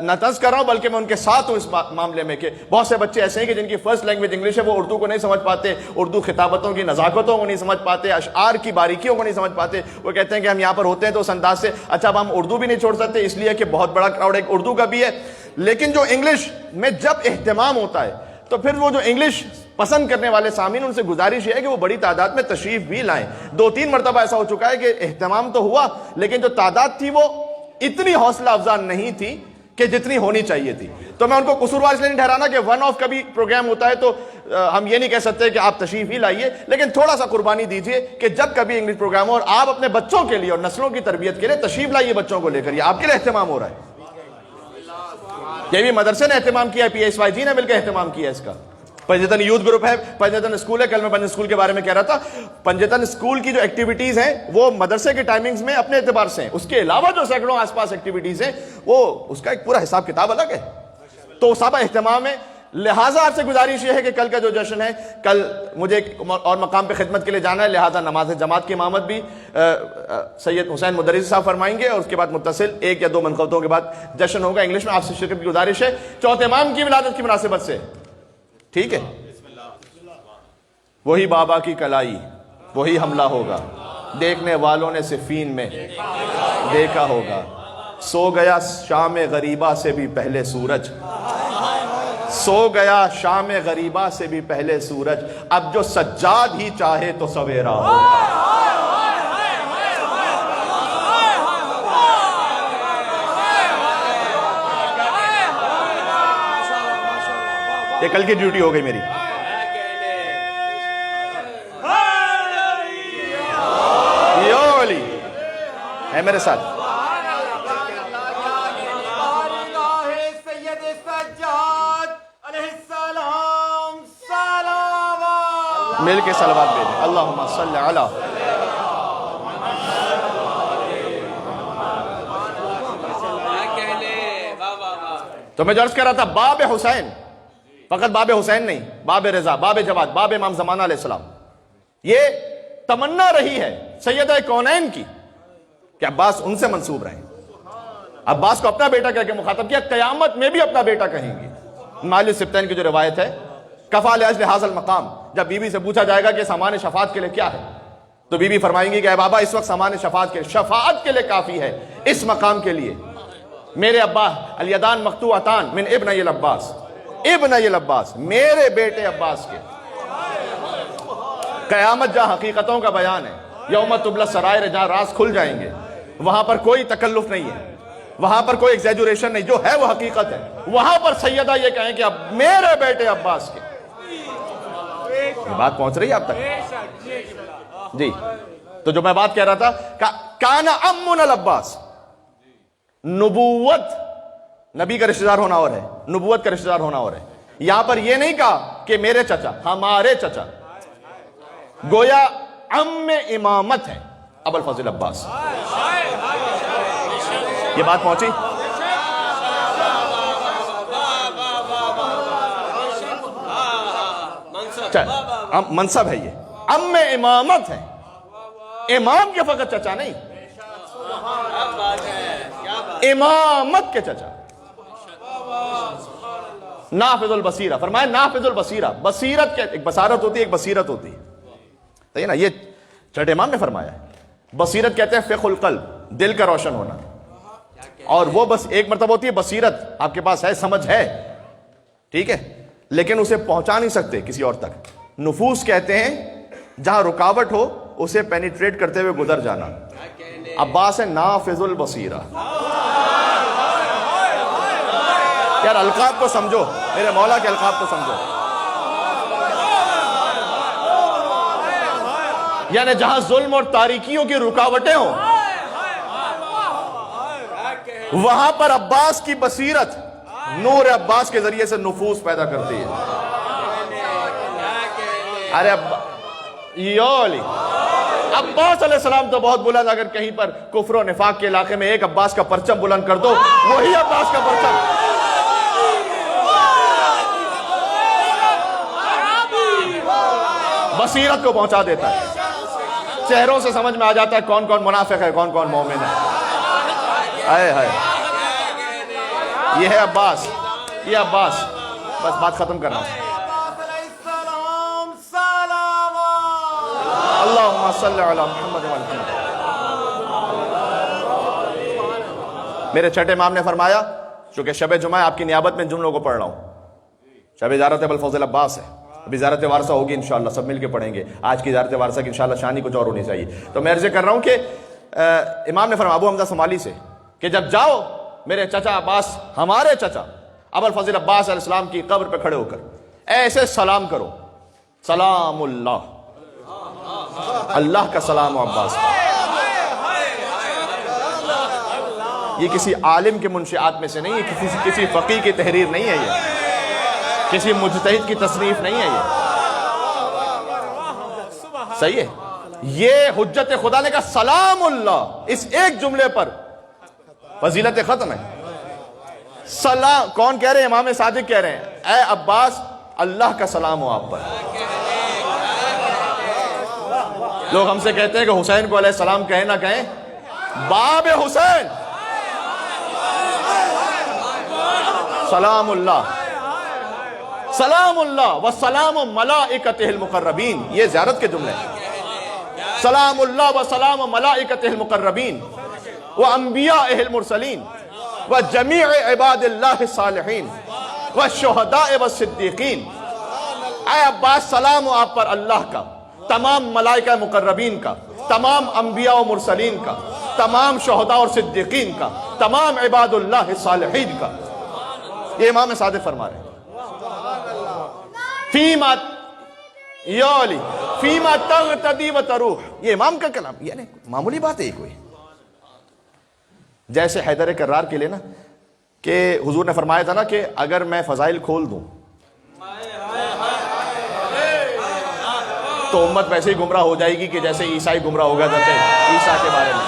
نہ طنز کر رہا ہوں بلکہ میں ان کے ساتھ ہوں اس معاملے میں کہ بہت سے بچے ایسے ہیں کہ جن کی فرسٹ لینگویج انگلش ہے، وہ اردو کو نہیں سمجھ پاتے، اردو خطابتوں کی نزاکتوں کو نہیں سمجھ پاتے، اشعار کی باریکیوں کو نہیں سمجھ پاتے. وہ کہتے ہیں کہ ہم یہاں پر ہوتے ہیں تو اس انداز سے اچھا اب ہم اردو بھی نہیں چھوڑ سکتے اس لیے کہ بہت بڑا کراؤڈ ایک اردو کا بھی ہے. لیکن جو انگلش میں جب اہتمام ہوتا ہے تو پھر وہ جو انگلش پسند کرنے والے سامعین ان سے گزارش ہے کہ وہ بڑی تعداد میں تشریف بھی لائیں. 2-3 مرتبہ ایسا ہو چکا ہے کہ اہتمام تو ہوا لیکن جو تعداد تھی وہ اتنی حوصلہ افزا نہیں تھی کہ جتنی ہونی چاہیے تھی. تو میں ان کو قصوروار اس لیے نہیں ٹھہرانا کہ ون آف کبھی پروگرام ہوتا ہے تو ہم یہ نہیں کہہ سکتے کہ آپ تشریف ہی لائیے، لیکن تھوڑا سا قربانی دیجئے کہ جب کبھی انگلش پروگرام ہو اور آپ اپنے بچوں کے لیے اور نسلوں کی تربیت کے لیے تشریف لائیے. بچوں کو لے کر یہ آپ کے لیے اہتمام ہو رہا ہے. یہ بھی مدرسے نے اہتمام کیا ہے، PSYG نے مل کے اہتمام کیا ہے اس کا. پنجتن یوتھ گروپ ہے، پنجتن اسکول ہے. کل میں پنجتن اسکول کے بارے میں کہہ رہا تھا. پنجتن اسکول کی جو ایکٹیویٹیز ہیں وہ مدرسے کے ٹائمنگز میں اپنے اعتبار سے ہیں. اس کے علاوہ جو سینکڑوں آس پاس ایکٹیویٹیز ہیں وہ اس کا ایک پورا حساب کتاب الگ ہے. تو صاحب اہتمام ہے. لہٰذا آپ سے گزارش یہ ہے کہ کل کا جو جشن ہے، کل مجھے ایک اور مقام پہ خدمت کے لیے جانا ہے، لہٰذا نماز جماعت کی امامت بھی سید حسین مدرسی صاحب فرمائیں گے اور اس کے بعد متصل 1 یا 2 منقبتوں کے بعد جشن ہوگا. انگلش میں آپ سے شرکت کی گزارش ہے چوتھے امام کی ولادت کی مناسبت سے. ٹھیک ہے. وہی بابا کی کلائی وہی حملہ ہوگا. دیکھنے والوں نے صفین میں دیکھا ہوگا. سو گیا شام غریبہ سے بھی پہلے سورج، سو گیا شام غریبہ سے بھی پہلے سورج. اب جو سجاد ہی چاہے تو سویرا ہو. یہ کل کی ڈیوٹی ہو گئی میری. ہے میرے ساتھ. مل کے صلوات بھیجیں. اللہم صل علی. تو میں جو عرض کر رہا تھا باب حسین، فقط باب حسین نہیں، باب رضا، باب جواد، باب امام زمانہ علیہ السلام، یہ تمنا رہی ہے سیدہ کونین کی کہ عباس ان سے منسوب رہیں. عباس کو اپنا بیٹا کہہ کے مخاطب کیا، قیامت میں بھی اپنا بیٹا کہیں گے. مالک سبتین کی جو روایت ہے، کفا لاجل ھذا المقام، جب بی بی سے پوچھا جائے گا کہ سامان شفاعت کے لیے کیا ہے تو بی بی فرمائیں گی کہ اے بابا اس وقت سامان شفاعت کے لیے کافی ہے. اس مقام کے لیے میرے ابا الیدان مقطوعتان من ابنی العباس، ابنی العباس، میرے بیٹے عباس کے. قیامت جہاں حقیقتوں کا بیان ہے، یوم تبلی السرائر، جہاں راز کھل جائیں گے. وہاں پر کوئی تکلف نہیں ہے, وہاں پر کوئی ایگزیجوریشن نہیں, جو ہے وہ حقیقت ہے. وہاں پر سیدہ یہ کہیں کہ اب میرے بیٹے عباس کے, یہ بات پہنچ رہی ہے آپ تک جی. تو جو میں بات کہہ رہا تھا, کانا امن العباس, نبوت نبی کا رشتہ دار ہونا اور ہے, نبوت کا رشتہ دار ہونا اور ہے. یہاں پر یہ نہیں کہا کہ میرے چچا, ہمارے چچا, گویا ام امامت ہے ابو الفضل عباس. یہ بات پہنچی؟ منصب ہے یہ, ام امامت ہے, امام کے فقط چچا نہیں, امامت کے چچا. نافذ البصیرہ فرمایا, نافذ البصیرہ, بصیرت کے ایک بصارت ہوتی ہے, ایک بصیرت ہوتی ہے, صحیح نا. یہ چھٹے امام نے فرمایا ہے. بصیرت کہتے ہیں فقہ القلب, دل کا روشن ہونا, اور وہ بس ایک مرتبہ ہوتی ہے بصیرت, آپ کے پاس ہے, سمجھ ہے, ٹھیک ہے, لیکن اسے پہنچا نہیں سکتے کسی اور تک. نفوس کہتے ہیں جہاں رکاوٹ ہو اسے پینیٹریٹ کرتے ہوئے گزر جانا. عباس ہے نافذ البصیرہ. یار القاب کو سمجھو, میرے مولا کے القاب کو سمجھو. یعنی جہاں ظلم اور تاریکیوں کی رکاوٹیں ہوں, وہاں پر عباس کی بصیرت نور عباس کے ذریعے سے نفوس پیدا کرتی ہے. ارے عباس علیہ السلام تو بہت بلند, اگر کہیں پر کفر و نفاق کے علاقے میں ایک عباس کا پرچم بلند کر دو, وہی عباس کا پرچم بصیرت کو پہنچا دیتا ہے. چہروں سے سمجھ میں آ جاتا ہے کون کون منافق ہے, کون کون مومن ہے. ہائے ہائے, یہ ہے عباس, یہ عباس. بس بات ختم کرنا. اللہم صلی علی محمد و محمد. میرے چھٹے امام نے فرمایا, چونکہ شب جمعہ آپ کی نیابت میں جملوں کو پڑھ رہا ہوں, شب زیارت ابو الفضل عباس ہے, ابھی زیارت وارثہ ہوگی انشاءاللہ, سب مل کے پڑھیں گے. آج کی زیارت وارثہ کی انشاءاللہ شان ہی کچھ اور ہونی چاہیے. تو میں عرض کر رہا ہوں کہ امام نے فرمایا ابو حمزہ صومالی سے کہ جب جاؤ میرے چچا عباس, ہمارے چچا ابو الفضل عباس علیہ السلام کی قبر پہ کھڑے ہو کر ایسے سلام کرو, سلام اللہ, اللہ کا سلام و عباس. یہ کسی عالم کے منشیات میں سے نہیں ہے, کسی فقیہ کی تحریر نہیں ہے, یہ کسی مجتہد کی تصنیف نہیں ہے, یہ صحیح ہے. یہ حجت خدا نے کہا سلام اللہ, اس ایک جملے پر فضیلت ختم ہے. سلام کون کہہ رہے ہیں؟ امام صادق کہہ رہے ہیں, اے عباس اللہ کا سلام ہو آپ پر. لوگ ہم سے کہتے ہیں کہ حسین کو علیہ السلام کہیں نہ کہیں, باب حسین سلام اللہ, سلام اللہ والسلام ملائکتہ المقربین. یہ زیارت کے جملے ہیں. سلام اللہ والسلام ملائکتہ المقربین وانبیائہ المرسلین وجمیع عباد اللہ الصالحین والشہداء والصدیقین. اے عباس سلام ہو آپ پر اللہ کا, تمام ملائکہ مقربین کا, تمام انبیاء و مرسلین کا, تمام شہداء اور صدیقین کا, تمام عباد اللہ الصالحین کا. یہ امام صادق فرما رہے ہیں. فیما یولی فیما تغتدی و تروح, یہ امام کا کلام, یعنی معمولی بات ہے یہ کوئی. جیسے حیدر کرار کے لیے نا, کہ حضور نے فرمایا تھا نا کہ اگر میں فضائل کھول دوں تو امت ویسے ہی گمراہ ہو جائے گی کہ جیسے عیسائی گمراہ ہو گیا تھے عیسیٰ کے بارے میں.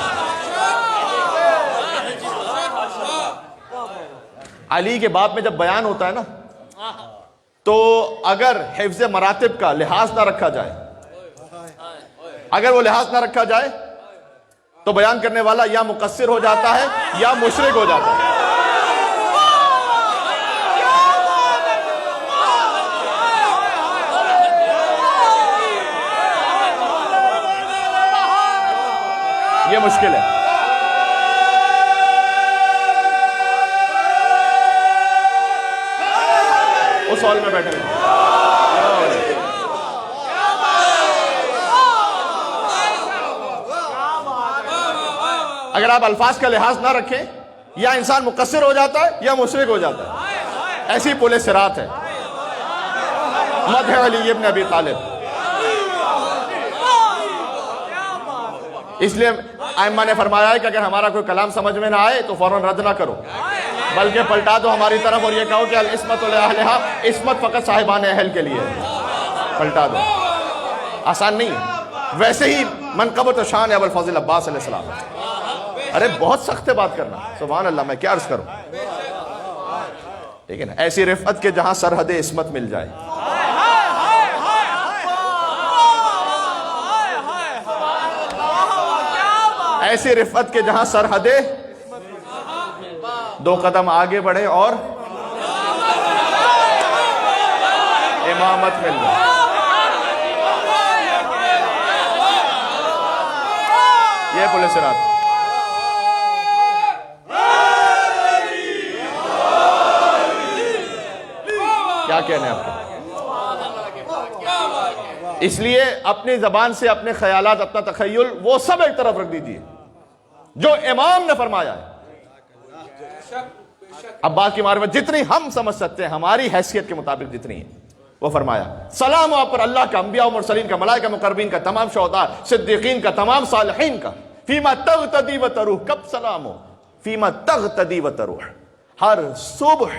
علی کے باب میں جب بیان ہوتا ہے نا, تو اگر حفظ مراتب کا لحاظ نہ رکھا جائے, اگر وہ لحاظ نہ رکھا جائے تو بیان کرنے والا یا مقصر ہو جاتا ہے یا مشرک ہو جاتا ہے. یہ مشکل ہے. اس ہال میں بیٹھے ہیں. اگر آپ الفاظ کا لحاظ نہ رکھیں یا انسان مقصر ہو جاتا ہے یا مشرک ہو جاتا ہے. ایسی پل صراط ہے. مدح علی ابن ابی طالب. اس لیے ائمہ نے فرمایا ہے کہ اگر ہمارا کوئی کلام سمجھ میں نہ آئے تو فوراً رد نہ کرو، بلکہ پلٹا دو ہماری طرف اور یہ کہو کہ العصمت لأہلہا، عصمت فقط صاحبان اہل کے لیے ہے. پلٹا دو. آسان نہیں ہے. ویسے ہی منقبت و شان ابو الفضل عباس علیہ السلام. ارے بہت سخت ہے بات کرنا. سبحان اللہ، میں کیا عرض کروں. ٹھیک ہے نا. ایسی رفعت کے جہاں سرحد عصمت مل جائے. ایسی رفعت کے جہاں سرحد دو قدم آگے بڑھے اور امامت مل جائے. یہ پل صراط. کیا کہنے آپ کو. اس لیے اپنی زبان سے اپنے خیالات، اپنا تخیل وہ سب ایک طرف رکھ دیجیے جو امام نے فرمایا ہے. اب بات کی معرفت جتنی ہم سمجھ سکتے ہیں ہماری حیثیت کے مطابق جتنی ہے وہ فرمایا. سلام آپ پر اللہ کا، انبیاء و مرسلین کا، ملائکہ مقربین کا، تمام شہداء صدیقین کا، تمام صالحین کا. فیما تغتدی و تروح. کب سلام ہو؟ فیما تغتدی و تروح. ہر صبح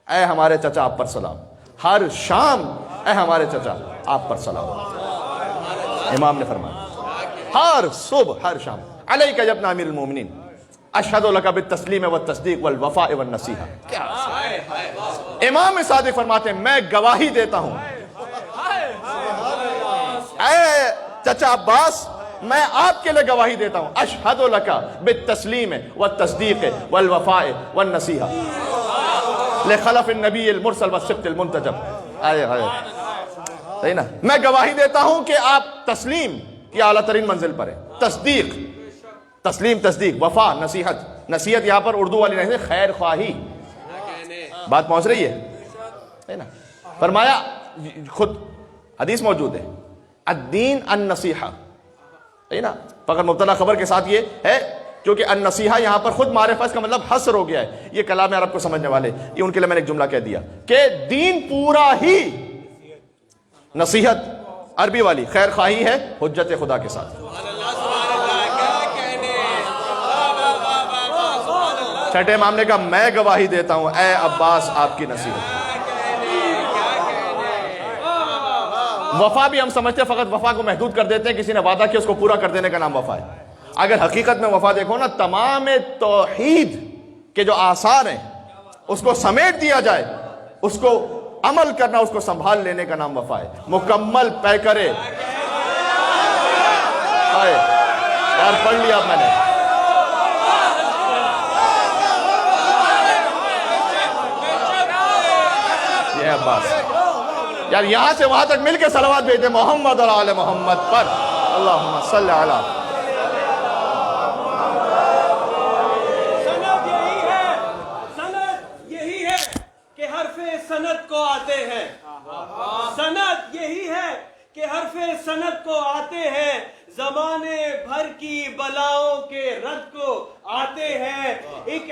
اے ہمارے چچا آپ پر سلام. ہر شام اے ہمارے چچا آپ پر سلام. امام نے فرمایا ہر صبح ہر شام. علیک یا ابن امیر المومنین اشہد لک بالتسلیم والتصدیق والوفاء والنصیحہ. کیا امام صادق فرماتے ہیں میں گواہی دیتا ہوں اے چچا عباس، میں آپ کے لئے گواہی دیتا ہوں. اشہد لک بالتسلیم والتصدیق والوفاء والنصیحہ لخلف النبی المرسل والسبت المنتجب. صحیح نا. میں گواہی دیتا ہوں کہ آپ تسلیم کی اعلیٰ ترین منزل پر ہیں. تصدیق، تسلیم تصدیق، وفا نصیحت. نصیحت یہاں پر اردو والی نہیں، خیر خواہی. بات پہنچ رہی ہے نا. فرمایا خود حدیث موجود ہے الدین النصیحہ. صحیح نا. فقط مبتدا خبر کے ساتھ یہ ہے کیونکہ النصیحہ یہاں پر خود معرفت کا مطلب حصر ہو گیا ہے. یہ کلام عرب کو سمجھنے والے، یہ ان کے لیے میں نے ایک جملہ کہہ دیا کہ دین پورا ہی نصیحت عربی والی خیر خواہی ہے حجت خدا کے ساتھ. چھٹے امام نے کہا میں گواہی دیتا ہوں اے عباس آپ کی نصیحت. وفا بھی ہم سمجھتے فقط وفا کو محدود کر دیتے ہیں، کسی نے وعدہ کیا اس کو پورا کر دینے کا نام وفا ہے. اگر حقیقت میں وفا دیکھو نا، تمام توحید کے جو آثار ہیں اس کو سمیٹ دیا جائے، اس کو عمل کرنا، اس کو سنبھال لینے کا نام وفا ہے. مکمل پیکرے. یار پڑھ لیا میں نے. یہ عباس یار یہاں سے وہاں تک مل کے صلوات بھیجتے محمد اور آل محمد پر. اللہم صلی علی. سند کو آتے ہیں. سند یہی ہے کہ حرف سند کو آتے ہیں، زمانے بھر کی بلاؤں کے رد کو آتے ہیں. ایک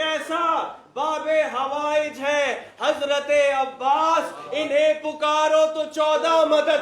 ایسا باب حوائج ہے حضرت عباس، انہیں پکارو تو 14 مدد.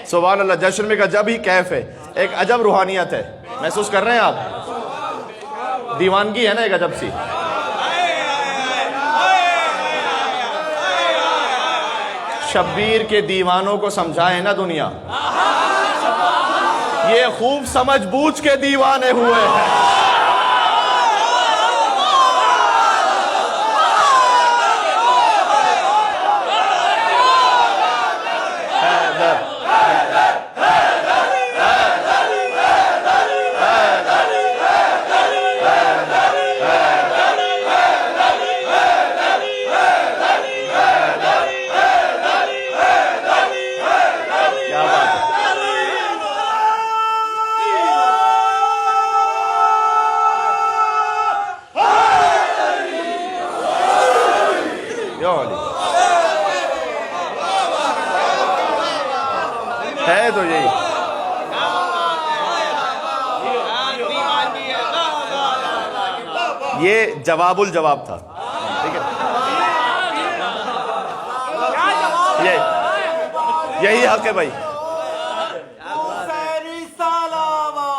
سبحان اللہ. جشن میں کا جب ہی کیف ہے، ایک عجب روحانیت ہے. محسوس کر رہے ہیں آپ؟ دیوانگی ہے نا ایک عجب سی. شبیر کے دیوانوں کو سمجھائے نا دنیا، یہ خوب سمجھ بوجھ کے دیوانے ہوئے ہیں. یہ جواب الجواب تھا، ٹھیک ہے؟ یہی حق ہے بھائی.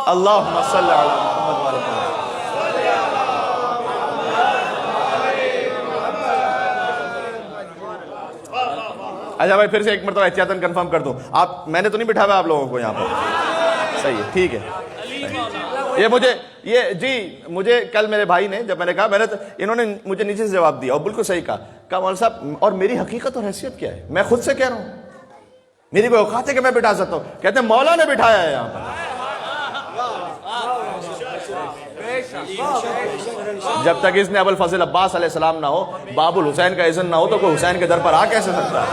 اللہم صلی علی محمد وعلی محمد. اچھا بھائی پھر سے ایک مرتبہ احتیاطاً کنفرم کر دوں، آپ میں نے تو نہیں بٹھایا آپ لوگوں کو یہاں پر؟ صحیح ہے، ٹھیک ہے. مجھے کل میرے بھائی نے جب میں نے کہا انہوں نے مجھے نیچے سے جواب دیا اور بالکل صحیح کہا مولانا صاحب اور میری حقیقت اور حیثیت کیا ہے؟ میں خود سے کہہ رہا ہوں، میری کوئی اوقات ہے کہ میں بٹھا سکتا ہوں؟ کہتے ہیں مولا نے بٹھایا ہے یہاں پر. جب تک اس نے ابو الفضل عباس علیہ السلام نہ ہو، باب الحسین کا اذن نہ ہو، تو کوئی حسین کے در پر آ کیسے سکتا ہے؟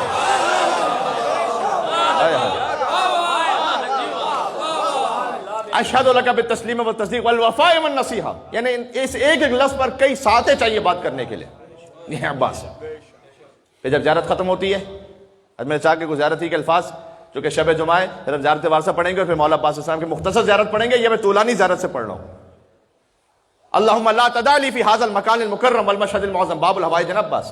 اشہد لک بالتسلیم والتصدیق والوفاء والنصیحہ، یعنی اس ایک ایک لفظ پر کئی ساتیں چاہیے بات کرنے کے لیے. یہ عباس پھر جب زیارت ختم ہوتی ہے، میں چاہ کے گزارتی کے الفاظ چونکہ شب جمعہ ہے، پھر زیارت وارثہ پڑھیں گے اور پھر مولا عباس السلام کی مختصر زیارت پڑھیں گے. یہ میں طولانی زیارت سے پڑھ رہا ہوں. اللہم لا تدع فی ھذا المکان المکرم والمشہد المعظم، باب الحوائج عباس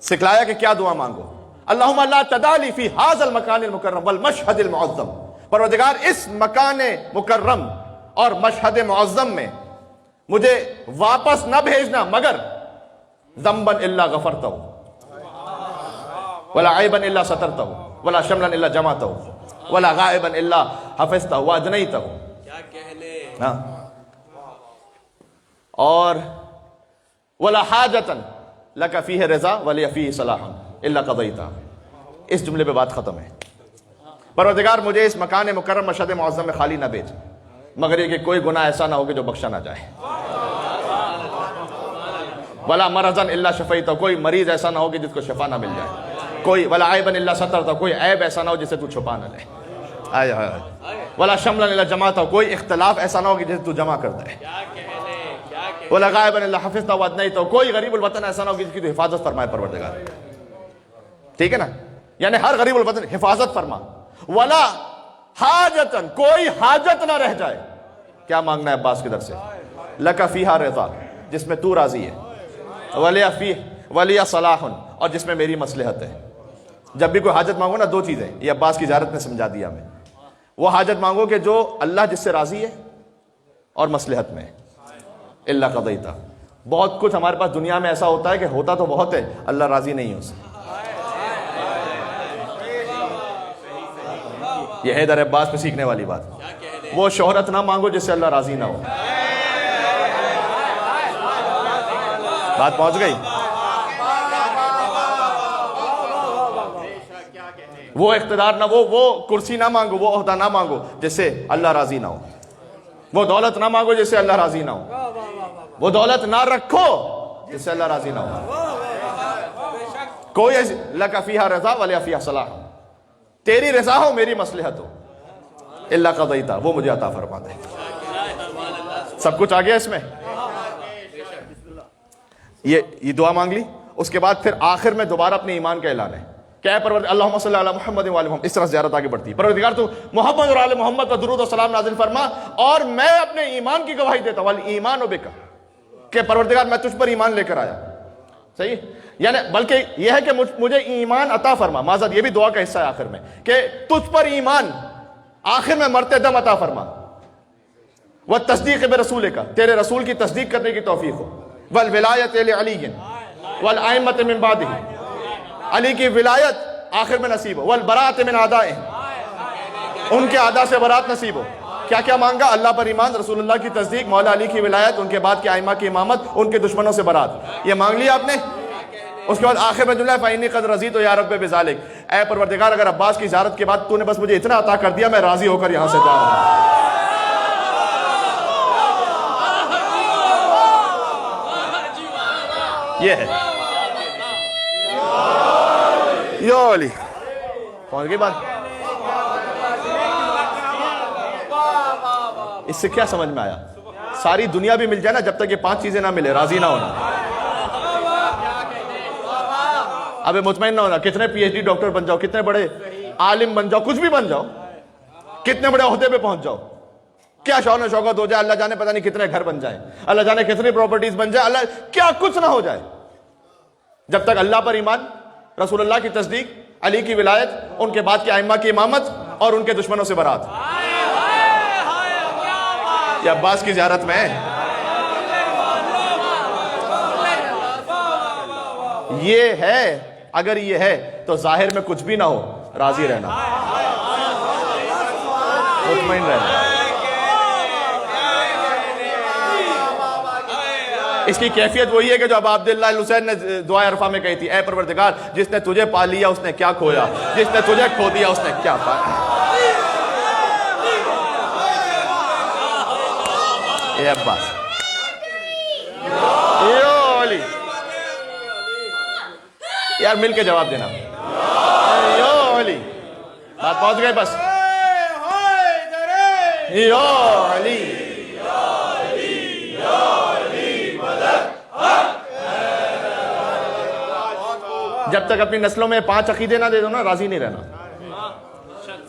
سکھلایا کہ کیا دعا مانگو. اللہم لا تدع فی ھذا المکان المکرم والمشہد المعظم، پروردگار اس مکان مکرم اور مشہد معظم میں مجھے واپس نہ بھیجنا مگر ذنبا الا غفرتہ ولا عیبا الا سترتہ ولا شملا الا جمعتہ ولا غائبا الا حفظتہ وادنیتہ. ہاں، اور ولا حاجتا لک فیہ رضا ولی فیہ صلاح الا قضیتہ. اس جملے پہ بات ختم ہے. پروردگار مجھے اس مکان مکرم مشہد معظم میں خالی نہ بھیج مگر یہ کہ کوئی گناہ ایسا نہ ہو کہ جو بخشا نہ جائے. ولا مرضا الا شفیتہ، کوئی مریض ایسا نہ ہو کہ جس کو شفا نہ مل جائے. کوئی ولا عیبا الا سترتہ، کوئی عیب ایسا نہ ہو جسے تو چھپا نہ لے. ولا شملا الا جمعتہ، کوئی اختلاف ایسا نہ ہو کہ جسے تو جمع کر دے. ولا غائبا الا حفظتہ وادنیتہ، کوئی غریب الوطن ایسا نہ ہو کہ جس کی تو حفاظت فرمائے پروردگار. ٹھیک ہے نا؟ یعنی ہر غریب الوطن حفاظت فرما. ولا حاجتن، کوئی حاجت نہ رہ جائے. کیا مانگنا ہے عباس کی در سے؟ لک فیہا رضا، جس میں تو راضی ہے، ولی صلاح، اور جس میں میری مصلحت ہے. جب بھی کوئی حاجت مانگو نا، دو چیزیں یہ عباس کی زیارت نے سمجھا دیا ہمیں. وہ حاجت مانگو کہ جو اللہ جس سے راضی ہے اور مصلحت میں الا قضیتہ. بہت کچھ ہمارے پاس دنیا میں ایسا ہوتا ہے کہ ہوتا تو بہت ہے، اللہ راضی نہیں ہے اس سے. یہ ہے در عباس پہ سیکھنے والی بات. وہ شہرت نہ مانگو جس سے اللہ راضی نہ ہو. بات پہنچ گئی؟ وہ اقتدار نہ، وہ کرسی نہ مانگو، وہ عہدہ نہ مانگو جس سے اللہ راضی نہ ہو. وہ دولت نہ مانگو جس سے اللہ راضی نہ ہو. وہ دولت نہ رکھو جس سے اللہ راضی نہ ہو. کوئی لک فیہا رضا ولی فیہا صلاح، تیری رضا ہو میری مصلحت ہو الا قضیتہ، وہ مجھے عطا فرما دے. سب کچھ آ گیا اس میں. یہ دعا مانگ لی. اس کے بعد پھر آخر میں دوبارہ اپنے ایمان کا اعلان ہے کہ اے پروردگار، اللہم صلی علی محمد وعلی محمد. اس طرح زیارت آگے بڑھتی ہے. پروردگار تو محمد اور آل محمد پر درود و سلام نازل فرما، اور میں اپنے ایمان کی گواہی دیتا ہوں والایمان بک، کہ پروردگار میں تجھ پر ایمان لے کر آیا. صحیح، یعنی بلکہ یہ ہے کہ مجھے ایمان عطا فرما. معذرت، یہ بھی دعا کا حصہ ہے آخر میں کہ تجھ پر ایمان آخر میں مرتے دم عطا فرما. والتصدیق برسولک، تیرے رسول کی تصدیق کرنے کی توفیق ہو. والولایت لعلی والائمۃ من بعدہ، علی کی ولایت آخر میں نصیب ہو. والبراءۃ من اعدائہ، ان کے اعداء سے برات نصیب ہو. کیا کیا مانگا؟ اللہ پر ایمان، رسول اللہ کی تصدیق، مولا علی کی ولایت، ان کے بعد کے ائمہ کی امامت، ان کے دشمنوں سے برات. یہ مانگ لیا آپ نے. اس کے بعد آخر میں جملہ فَإِنِّي قَدْ رَضِيتُ يَا رَبِّ بِذَلِكَ، اے پروردگار اگر عباس کی زیارت کے بعد تو نے بس مجھے اتنا عطا کر دیا، میں راضی ہو کر یہاں سے جا رہا ہوں. یہ ہے یو علی. پہنچ گئی بات؟ اس سے کیا سمجھ میں آیا؟ ساری دنیا بھی مل جائے نا، جب تک یہ 5 چیزیں نہ ملے راضی نہ ہونا. اب مطمئن نہ ہونا، کتنے پی ایچ ڈی ڈاکٹر بن جاؤ، کتنے بڑے عالم بن جاؤ، کچھ بھی بن جاؤ، کتنے بڑے عہدے پہ پہنچ جاؤ، کیا شان و شوکت ہو جائے, اللہ جانے پتہ نہیں کتنے گھر بن جائیں, اللہ جانے کتنی پراپرٹیز بن جائے, اللہ کیا کچھ نہ ہو جائے, جب تک اللہ پر ایمان, رسول اللہ کی تصدیق, علی کی ولایت, ان کے بعد کے ائمہ کی امامت اور ان کے دشمنوں سے برات. یہ عباس کی زیارت میں یہ ہے. اگر یہ ہے تو ظاہر میں کچھ بھی نہ ہو, راضی رہنا, مطمئن رہنا. اس کی کیفیت وہی ہے کہ جو ابا عبداللہ الحسین نے دعا عرفہ میں کہی تھی, اے پروردگار جس نے تجھے پا لیا اس نے کیا کھویا, جس نے تجھے کھو دیا اس نے کیا پایا. اے عباس, یو علی, یار مل کے جواب دینا. یو علی, بات پہنچ گئے بس. یو علی, جب تک اپنی نسلوں میں 5 عقیدے نہ دے دو نا, راضی نہیں رہنا,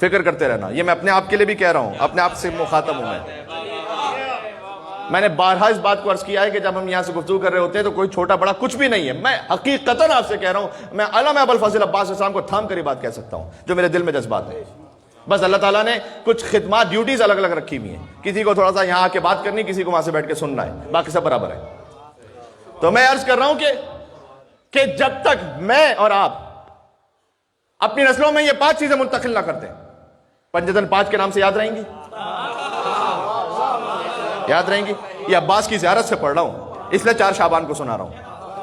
فکر کرتے رہنا. یہ میں اپنے آپ کے لیے بھی کہہ رہا ہوں, اپنے آپ سے مخاطب ہوں. میں نے بارہا اس بات کو عرض کیا ہے کہ جب ہم یہاں سے گفتگو کر رہے ہوتے ہیں تو کوئی چھوٹا بڑا کچھ بھی نہیں ہے. میں حقیقتاً آپ سے کہہ رہا ہوں, میں علامہ ابوالفضل عباس السلام کو تھام کر یہ بات کہہ سکتا ہوں جو میرے دل میں جذبات ہیں. بس اللہ تعالیٰ نے کچھ خدمات, ڈیوٹیز الگ الگ رکھی ہوئی ہیں. کسی کو تھوڑا سا یہاں آ کے بات کرنی, کسی کو وہاں سے بیٹھ کے سننا ہے, باقی سب برابر ہے. تو میں عرض کر رہا ہوں کہ جب تک میں اور آپ اپنی نسلوں میں یہ 5 چیزیں منتقل نہ کرتے, پنجتن 5 کے نام سے یاد رہیں گی, یاد رہیں گی. یہ عباس کی زیارت سے پڑھ رہا ہوں, اس لیے 4 شعبان کو سنا رہا ہوں,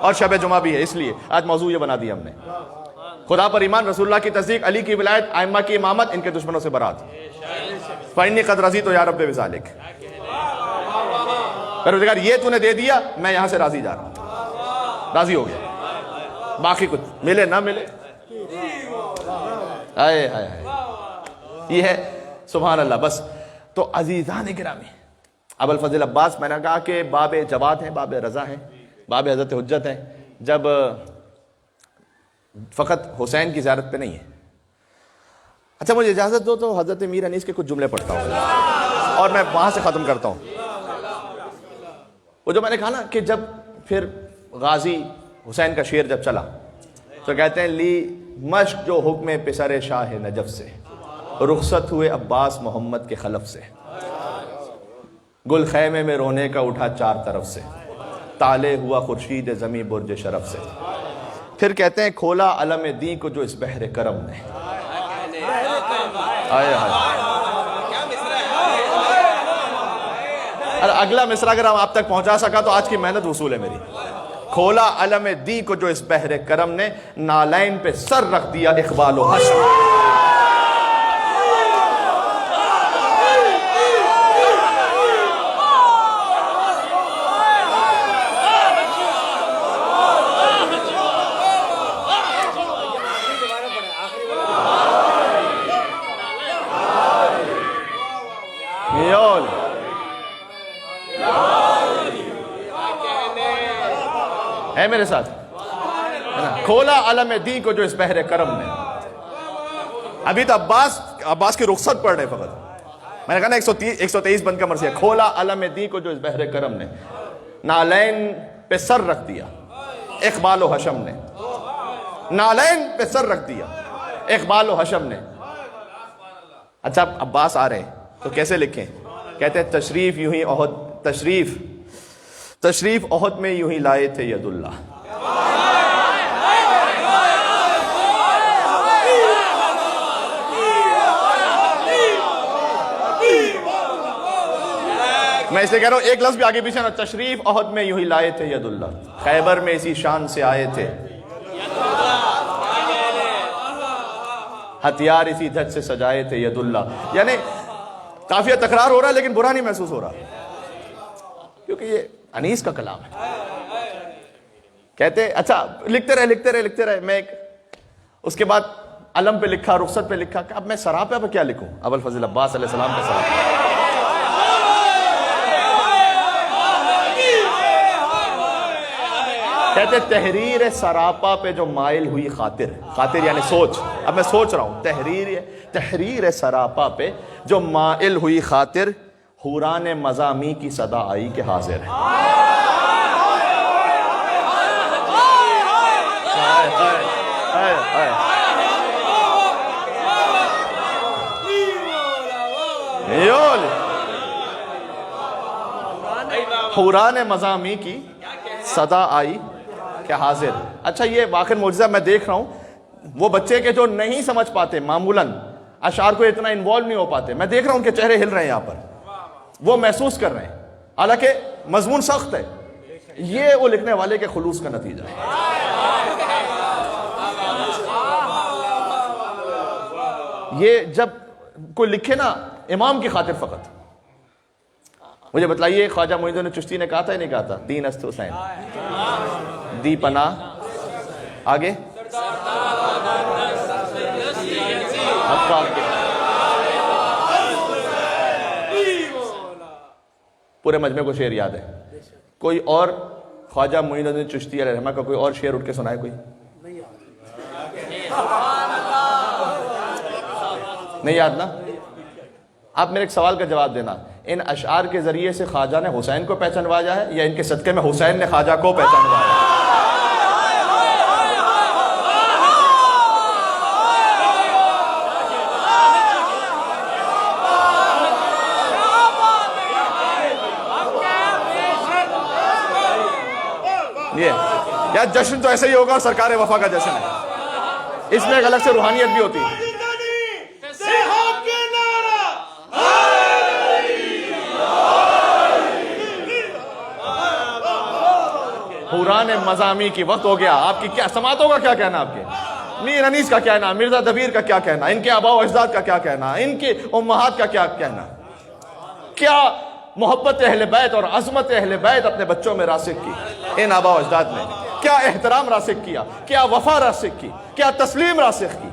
اور شب جمعہ بھی ہے, اس لیے آج موضوع یہ بنا دیا ہم نے. خدا پر ایمان, رسول اللہ کی تصدیق, علی کی ولایت, ائمہ کی امامت, ان کے دشمنوں سے برات. فإنی قد رضیت یا رب بذالک, پروردگار یہ تو نے دے دیا, میں یہاں سے راضی جا رہا ہوں, راضی ہو گیا. باقی کچھ ملے نہ ملے, آئے آئے آئے, یہ ہے سبحان اللہ. بس تو عزیزان گرامی, ابوالفضل عباس میں نے کہا کہ باب جواد ہیں, باب رضا ہیں, باب حضرت حجت ہیں. جب فقط حسین کی زیارت پہ نہیں ہے. اچھا مجھے اجازت دو تو حضرت میر انیس کے کچھ جملے پڑھتا ہوں اور میں وہاں سے ختم کرتا ہوں. وہ جو میں نے کہا نا کہ جب پھر غازی حسین کا شعر جب چلا تو کہتے ہیں, لی مشق جو حکم پسر شاہ نجف سے, رخصت ہوئے عباس محمد کے خلف سے, گل خیمے میں رونے کا اٹھا 4 طرف سے, تالے ہوا خورشید زمیں برج شرف سے. پھر کہتے ہیں کھولا علم دین کو جو اس بحر کرم نے. آئے آئے, اگلا مصرع اگر ہم آپ تک پہنچا سکا تو آج کی محنت وصول ہے میری. کھولا علم دین کو جو اس بحر کرم نے, نالین پہ سر رکھ دیا اقبال و حشم. ہے میرے ساتھ, کھولا علم دین کو جو اس بحر کرم نے. ابھی تو عباس کی رخصت پڑھ رہے فقط, میں نے کہا نا 123 بند کا مرثیہ. کھولا علم دین کو جو اس بحر کرم نے, نالین پہ سر رکھ دیا اقبال و حشم نے. نالین پہ سر رکھ دیا اقبال و حشم نے. اچھا عباس آ رہے ہیں تو کیسے لکھیں؟ کہتے ہیں تشریف یوں ہی احد, تشریف احد میں یوں ہی لائے تھے ید اللہ. میں اس لیے کہہ رہا ہوں ایک لفظ بھی آگے پیچھے نا. تشریف احد میں یوں ہی لائے تھے ید اللہ, خیبر میں اسی شان سے آئے تھے, ہتھیار اسی دھج سے سجائے تھے ید اللہ. یعنی کافی تکرار ہو رہا ہے لیکن برا نہیں محسوس ہو رہا, کیونکہ یہ انیس کا کلام ہے. کہتے اچھا لکھتے رہے. میں اس کے بعد علم پہ لکھا, رخصت پہ لکھا, کہ اب میں سراپا پہ کیا لکھوں؟ ابوالفضل عباس علیہ السلام کا سراپا. کہتے تحریر سراپا پہ جو مائل ہوئی خاطر یعنی سوچ. اب میں سوچ رہا ہوں, تحریر سراپا پہ جو مائل ہوئی خاطر, حوران مزامی کی صدا آئی کہ حاضر ہے. حوران مزامی کی صدا آئی کہ حاضر. اچھا یہ واقعی معجزہ میں دیکھ رہا ہوں. وہ بچے کے جو نہیں سمجھ پاتے معمولاً اشعار کو اتنا انوالو نہیں ہو پاتے, میں دیکھ رہا ہوں ان کے چہرے ہل رہے ہیں یہاں پر, وہ محسوس کر رہے ہیں, حالانکہ مضمون سخت ہے. یہ وہ لکھنے والے کے خلوص کا نتیجہ ہے. یہ جب کوئی لکھے نا امام کی خاطر فقط. مجھے بتلائیے خواجہ معین الدین چشتی نے کہا تھا یا نہیں کہا تھا؟ دین است حسین دی پناہ, آگے پورے مجمع کو شعر یاد ہے. کوئی اور خواجہ معین الدین چشتی علیہ رحمہ کا کوئی اور شعر اٹھ کے سنائے کوئی؟ نہیں یاد نا؟ آپ میرے ایک سوال کا جواب دینا, ان اشعار کے ذریعے سے خواجہ نے حسین کو پہچانوایا ہے یا ان کے صدقے میں حسین نے خواجہ کو پہچانوایا ہے؟ یا جشن تو ایسے ہی ہوگا اور سرکار وفا کا جشن ہے, اس میں ایک الگ سے روحانیت بھی ہوتی ہے. حوران مزامی کی وقت ہو گیا. آپ کی کیا سماعتوں کا کیا کہنا, آپ کے میر انیس کا کیا کہنا, مرزا دبیر کا کیا کہنا, ان کے آباء و اجداد کا کیا کہنا, ان کی امہات کا کیا کہنا, کیا محبت اہل بیت اور عظمت اہل بیت اپنے بچوں میں راسخ کی ان آباء و اجداد نے, کیا احترام راسخ کیا, کیا وفا راسخ کی, کیا تسلیم راسخ کی.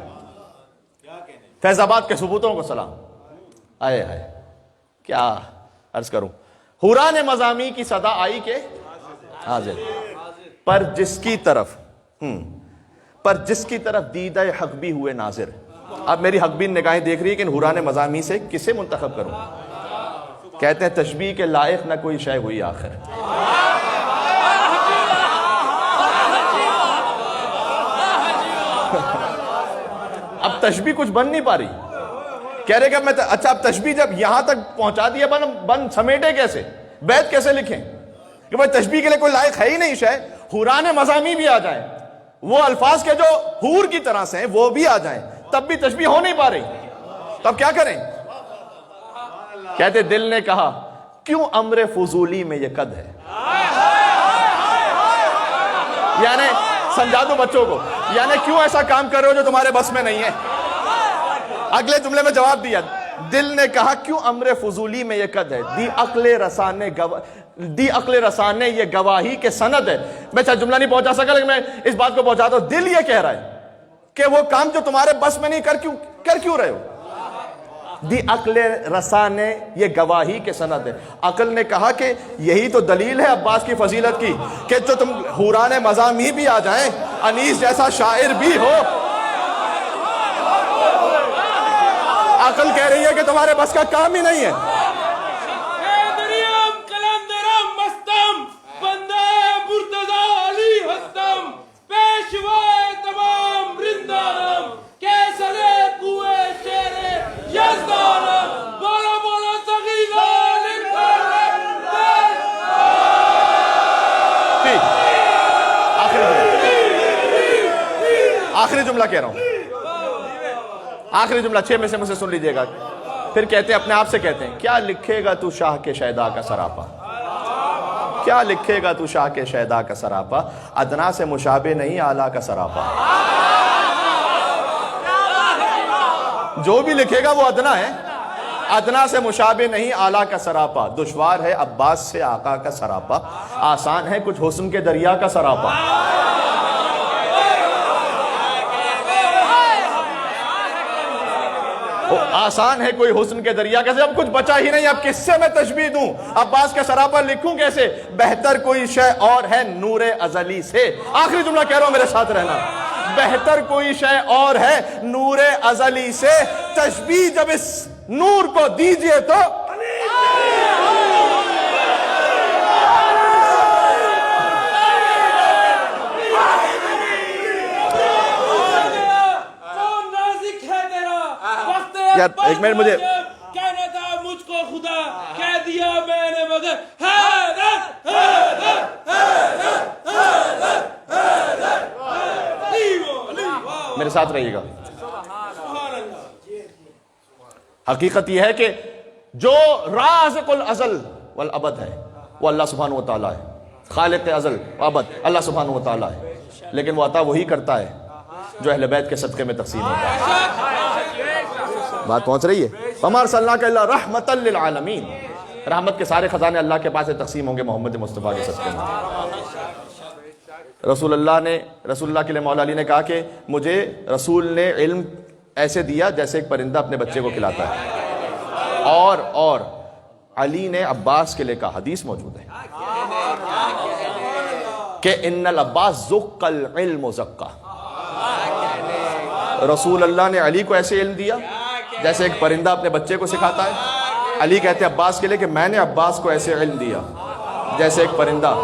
فیض آباد کے ثبوتوں کو سلام. آئے آئے کیا عرض کروں. حوران مزامی کی صدا آئی کہ حاضر, پر جس کی طرف دیدہ حق بھی ہوئے ناظر. اب میری حق بین نگاہیں دیکھ رہی ہے کہ ان حوران مزامی سے کسے منتخب کروں. کہتے ہیں تشبیہ کے لائق نہ کوئی شے ہوئی آخر. اب تشبیہ کچھ بن نہیں پا رہی. کہہ رہے کہ میں اچھا اب تشبیہ جب یہاں تک پہنچا دیا بن سمیٹے کیسے, بیت کیسے لکھیں کہ بھائی تشبیہ کے لیے کوئی لائق ہے ہی نہیں شے. حوران مزامی بھی آ جائیں, وہ الفاظ کے جو حور کی طرح سے ہیں وہ بھی آ جائیں, تب بھی تشبیہ ہو نہیں پا رہی. تب کیا کریں؟ کہتے دل نے کہا کیوں امر فضولی میں یہ قد ہے. یعنی سمجھا دو بچوں کو, یعنی کیوں ایسا کام کر رہے ہو جو تمہارے بس میں نہیں ہے. اگلے جملے میں جواب دیا, دل نے کہا کیوں امر فضولی میں یہ قد ہے. دی عقل رسانے یہ گواہی کے سند ہے. میں چاہے جملہ نہیں پہنچا سکا لیکن میں اس بات کو پہنچاتا ہوں. دل یہ کہہ رہا ہے کہ وہ کام جو تمہارے بس میں نہیں کر کیوں رہے ہو. دی عقل رسانے یہ گواہی کے سند ہے. عقل نے کہا کہ یہی تو دلیل ہے عباس کی فضیلت کی کہ جو تم حوران مزامی بھی آ جائیں, انیس جیسا شاعر بھی ہو. عقل کہہ رہی ہے کہ تمہارے بس کا کام ہی نہیں ہے. آخری جملہ کہہ رہا ہوں, آخری جملہ 6 میں سے مجھ سے سن لیجئے گا. پھر کہتے ہیں اپنے آپ سے کہتے ہیں کیا لکھے گا تو شاہ کے شیدا کا سراپا, کیا لکھے گا تو شاہ کے شیدا کا سراپا, ادنا سے مشابہ نہیں اعلیٰ کا سراپا. جو بھی لکھے گا وہ ادنا ہے, ادنا سے مشابہ نہیں اعلیٰ کا سراپا. دشوار ہے عباس سے آقا کا سراپا, آسان ہے کچھ حسن کے دریا کا سراپا. آسان ہے کوئی حسن کے دریا کیسے, اب کچھ بچا ہی نہیں, اب کس سے میں تشبیہ دوں, عباس کا سراپا لکھوں کیسے. بہتر کوئی شے اور ہے نور ازلی سے. آخری جملہ کہہ رہا ہوں میرے ساتھ رہنا. بہتر کوئی شے اور ہے نور ازلی سے, تشبیہ جب اس نور کو دیجئے تو یار ایک منٹ مجھے کہنا تھا مجھ کو خدا کہہ دیا میں نے مگر میرے ساتھ رہیے گا. حقیقت یہ ہے کہ جو رازق الازل والابد ہے وہ اللہ سبحانہ و تعالیٰ ہے. خالق ازل و ابد اللہ سبحانہ و تعالیٰ ہے, لیکن وہ عطا وہی کرتا ہے جو اہل بیت کے صدقے میں تقسیم ہوتا ہے. بات پہنچ رہی ہے؟ وَمَا أَرْسَلْنَاكَ إِلَّا رَحْمَةً لِّلْعَالَمِينَ. رحمت کے سارے خزانے اللہ کے پاس سے تقسیم ہوں گے محمد مصطفیٰ کے صدقے میں. رسول اللہ کے لیے مولا علی نے کہا کہ مجھے رسول نے علم ایسے دیا جیسے ایک پرندہ اپنے بچے کو کھلاتا ہے. اور علی نے عباس کے لیے کہا, حدیث موجود ہے کہ ان العباس زق العلم زقا. رسول اللہ نے علی کو ایسے علم دیا جیسے ایک پرندہ اپنے بچے کو سکھاتا ہے. علی کہتے ہیں عباس کے لیے کہ میں نے عباس کو ایسے علم دیا جیسے ایک پرندہ.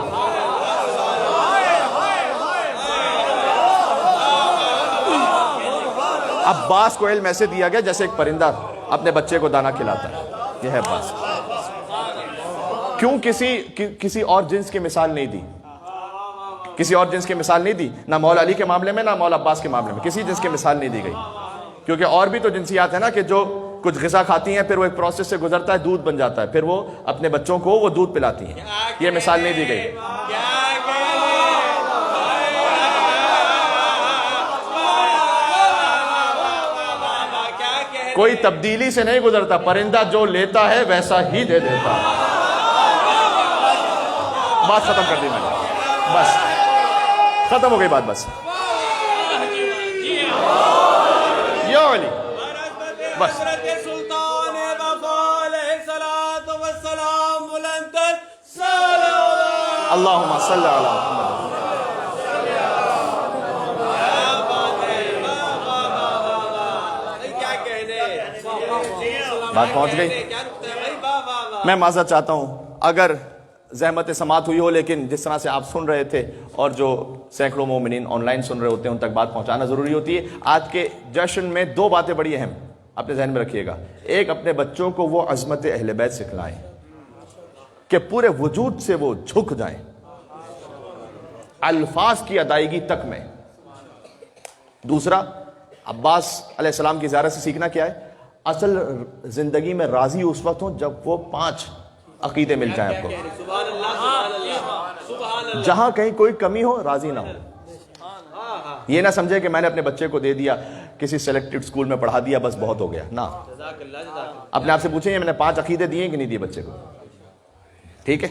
عباس کو علم ایسے دیا گیا جیسے ایک پرندہ اپنے بچے کو دانا کھلاتا ہے. یہ ہے عباس. کیوں کسی اور جنس کی مثال نہیں دی؟ کسی اور جنس کی مثال نہیں دی, نہ مولا علی کے معاملے میں نہ مولا عباس کے معاملے میں کسی جنس کی مثال نہیں دی گئی. کیونکہ اور بھی تو جنسیات ہیں نا کہ جو کچھ غذا کھاتی ہیں, پھر وہ ایک پروسیس سے گزرتا ہے, دودھ بن جاتا ہے, پھر وہ اپنے بچوں کو وہ دودھ پلاتی ہیں. یہ مثال نہیں دی گئی. کوئی تبدیلی سے نہیں گزرتا, پرندہ جو لیتا ہے ویسا ہی دے دیتا. بات ختم کر دی میں نے, بس ختم ہو گئی بات. بس یا علی بس. سلطان وفا علیہ الصلوۃ والسلام بلند صلوات اللہم صلی علی محمد. بات پہنچ گئی. میں معذرت چاہتا ہوں اگر زحمت سماعت ہوئی ہو, لیکن جس طرح سے آپ سن رہے تھے اور جو سینکڑوں مومنین آن لائن سن رہے ہوتے ہیں ان تک بات پہنچانا ضروری ہوتی ہے. آج کے جشن میں دو باتیں بڑی اہم اپنے ذہن میں رکھیے گا. ایک, اپنے بچوں کو وہ عظمت اہل بیت سکھلائیں کہ پورے وجود سے وہ جھک جائیں الفاظ کی ادائیگی تک میں. دوسرا, عباس علیہ السلام کی زیارت سے سیکھنا کیا ہے؟ اصل زندگی میں راضی اس وقت ہوں جب وہ 5 عقیدے مل جائیں آپ کو. جہاں کہیں کوئی کمی ہو راضی نہ ہو. یہ نہ سمجھے کہ میں نے اپنے بچے کو دے دیا کسی سلیکٹڈ سکول میں پڑھا دیا بس بہت ہو گیا. نہ, اپنے آپ سے پوچھیں میں نے 5 عقیدے دیے کہ نہیں دیے بچے کو. ٹھیک ہے,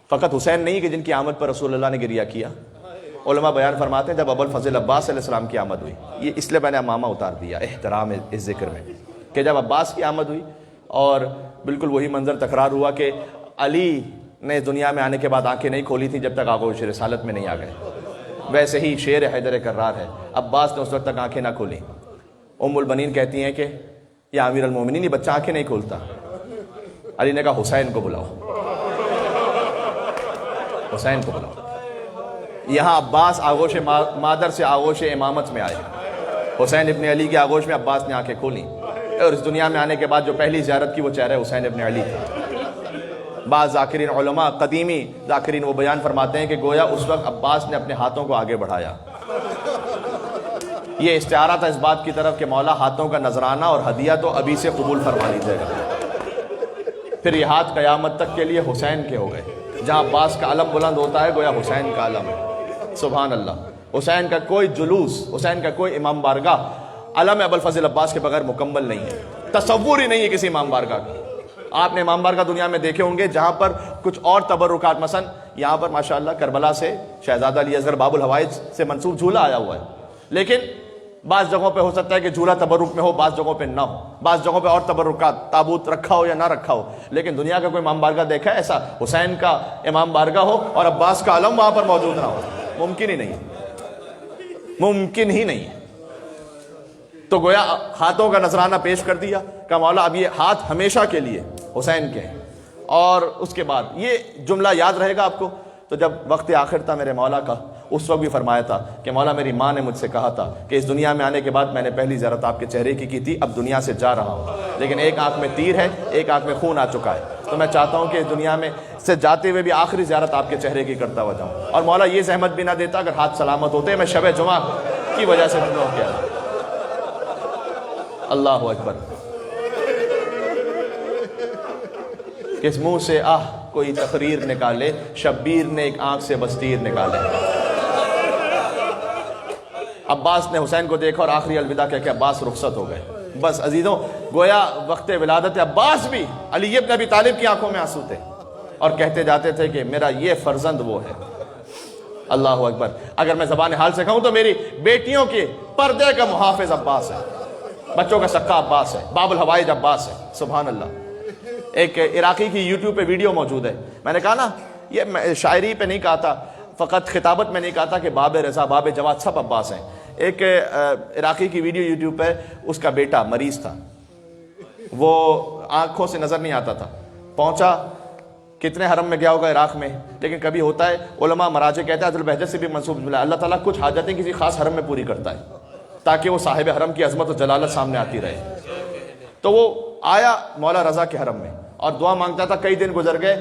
فقط حسین نہیں کہ جن کی آمد پر رسول اللہ نے گریہ کیا. علماء بیان فرماتے ہیں جب ابو الفضل عباس علیہ السلام کی آمد ہوئی, یہ اس لیے میں نے امامہ اتار دیا احترام اس ذکر میں, کہ جب عباس کی آمد ہوئی اور بالکل وہی منظر تکرار ہوا کہ علی نے دنیا میں آنے کے بعد آنکھیں نہیں کھولی تھیں جب تک آغوش رسالت میں نہیں آ گئے, ویسے ہی شیر حیدر کرار ہے, عباس نے اس وقت تک آنکھیں نہ کھولیں. ام البنین کہتی ہیں کہ یا امیر المومنین یہ بچہ آنکھیں نہیں کھولتا. علی نے کہا حسین کو بلاؤ, حسین کو بلاؤ. یہاں عباس آغوش مادر سے آغوش امامت میں آئے, حسین ابن علی کے آغوش میں عباس نے آنکھیں کھولیں, اور اس دنیا میں آنے کے بعد جو پہلی زیارت کی وہ چہرہ حسین ابن علی تھا. بعض ذاکرین علماء, قدیمی ذاکرین, وہ بیان فرماتے ہیں کہ گویا اس وقت عباس نے اپنے ہاتھوں کو آگے بڑھایا. یہ استعارہ تھا اس بات کی طرف کہ مولا ہاتھوں کا نذرانہ اور ہدیہ تو ابھی سے قبول فرما لیجیے گا. پھر یہ ہاتھ قیامت تک کے لیے حسین کے ہو گئے. جہاں عباس کا علم بلند ہوتا ہے گویا حسین کا علم ہے. سبحان اللہ. حسین کا کوئی جلوس, حسین کا کوئی امام بارگاہ علم ابو الفضل عباس کے بغیر مکمل نہیں ہے. تصور ہی نہیں ہے کسی امام بارگاہ کا. آپ نے امام بارگاہ دنیا میں دیکھے ہوں گے جہاں پر کچھ اور تبرکات, مثلا یہاں پر ماشاءاللہ کربلا سے شہزادہ علی اصغر باب الحوائج سے منسوب جھولا آیا ہوا ہے, لیکن بعض جگہوں پہ ہو سکتا ہے کہ جھولا تبرک میں ہو, بعض جگہوں پہ نہ ہو, بعض جگہوں پہ اور تبرکات تابوت رکھا ہو یا نہ رکھا ہو. لیکن دنیا کا کوئی امام بارگاہ دیکھا ہے ایسا حسین کا امام بارگاہ ہو اور عباس کا علم وہاں پر موجود نہ ہو؟ ممکن ہی نہیں ہے, ممکن ہی نہیں ہے. تو گویا ہاتھوں کا نذرانہ پیش کر دیا کہ مولا اب یہ ہاتھ ہمیشہ کے لیے حسین کے ہیں. اور اس کے بعد یہ جملہ یاد رہے گا آپ کو. تو جب وقت آخر تھا میرے مولا کا, اس وقت بھی فرمایا تھا کہ مولا میری ماں نے مجھ سے کہا تھا کہ اس دنیا میں آنے کے بعد میں نے پہلی زیارت آپ کے چہرے کی تھی، اب دنیا سے جا رہا ہوں، لیکن ایک آنکھ میں تیر ہے، ایک آنکھ میں خون آ چکا ہے، تو میں چاہتا ہوں کہ اس دنیا میں سے جاتے ہوئے بھی آخری زیارت آپ کے چہرے کی کرتا ہوا جاؤں، اور مولا یہ زحمت بھی نہ دیتا اگر ہاتھ سلامت ہوتے میں شب جمعہ کی وجہ سے ہو گیا۔ اللہ اکبر۔ کس منہ سے کوئی تقریر نکالے، شبیر نے ایک آنکھ سے بس تیر نکالے۔ عباس نے حسین کو دیکھا اور آخری الوداع کہہ کے عباس رخصت ہو گئے۔ بس عزیزوں، گویا وقت ولادت عباس بھی علی ابن ابی طالب کی آنکھوں میں آنسو تھے، اور کہتے جاتے تھے کہ میرا یہ فرزند وہ ہے۔ اللہ اکبر۔ اگر میں زبان حال سے کہوں تو میری بیٹیوں کے پردے کا محافظ عباس ہے، بچوں کا سکا عباس ہے، باب الحوائج عباس ہے۔ سبحان اللہ۔ ایک عراقی کی یوٹیوب پہ ویڈیو موجود ہے، میں نے کہا نا یہ شاعری پہ نہیں کہا تھا، فقط خطابت میں نہیں کہا تھا کہ باب رضا باب جواد سب عباس ہیں۔ ایک عراقی کی ویڈیو یوٹیوب پہ، اس کا بیٹا مریض تھا، وہ آنکھوں سے نظر نہیں آتا تھا، پہنچا، کتنے حرم میں گیا ہوگا عراق میں، لیکن کبھی ہوتا ہے علماء مراجع کہتے ہیں ذوالبہجت سے بھی منسوب ملا، اللہ تعالیٰ کچھ حاجتیں کسی خاص حرم میں پوری کرتا ہے تاکہ وہ صاحب حرم کی عظمت و جلالت سامنے آتی رہے۔ تو وہ آیا مولا رضا کے حرم میں اور دعا مانگتا تھا، کئی دن گزر گئے،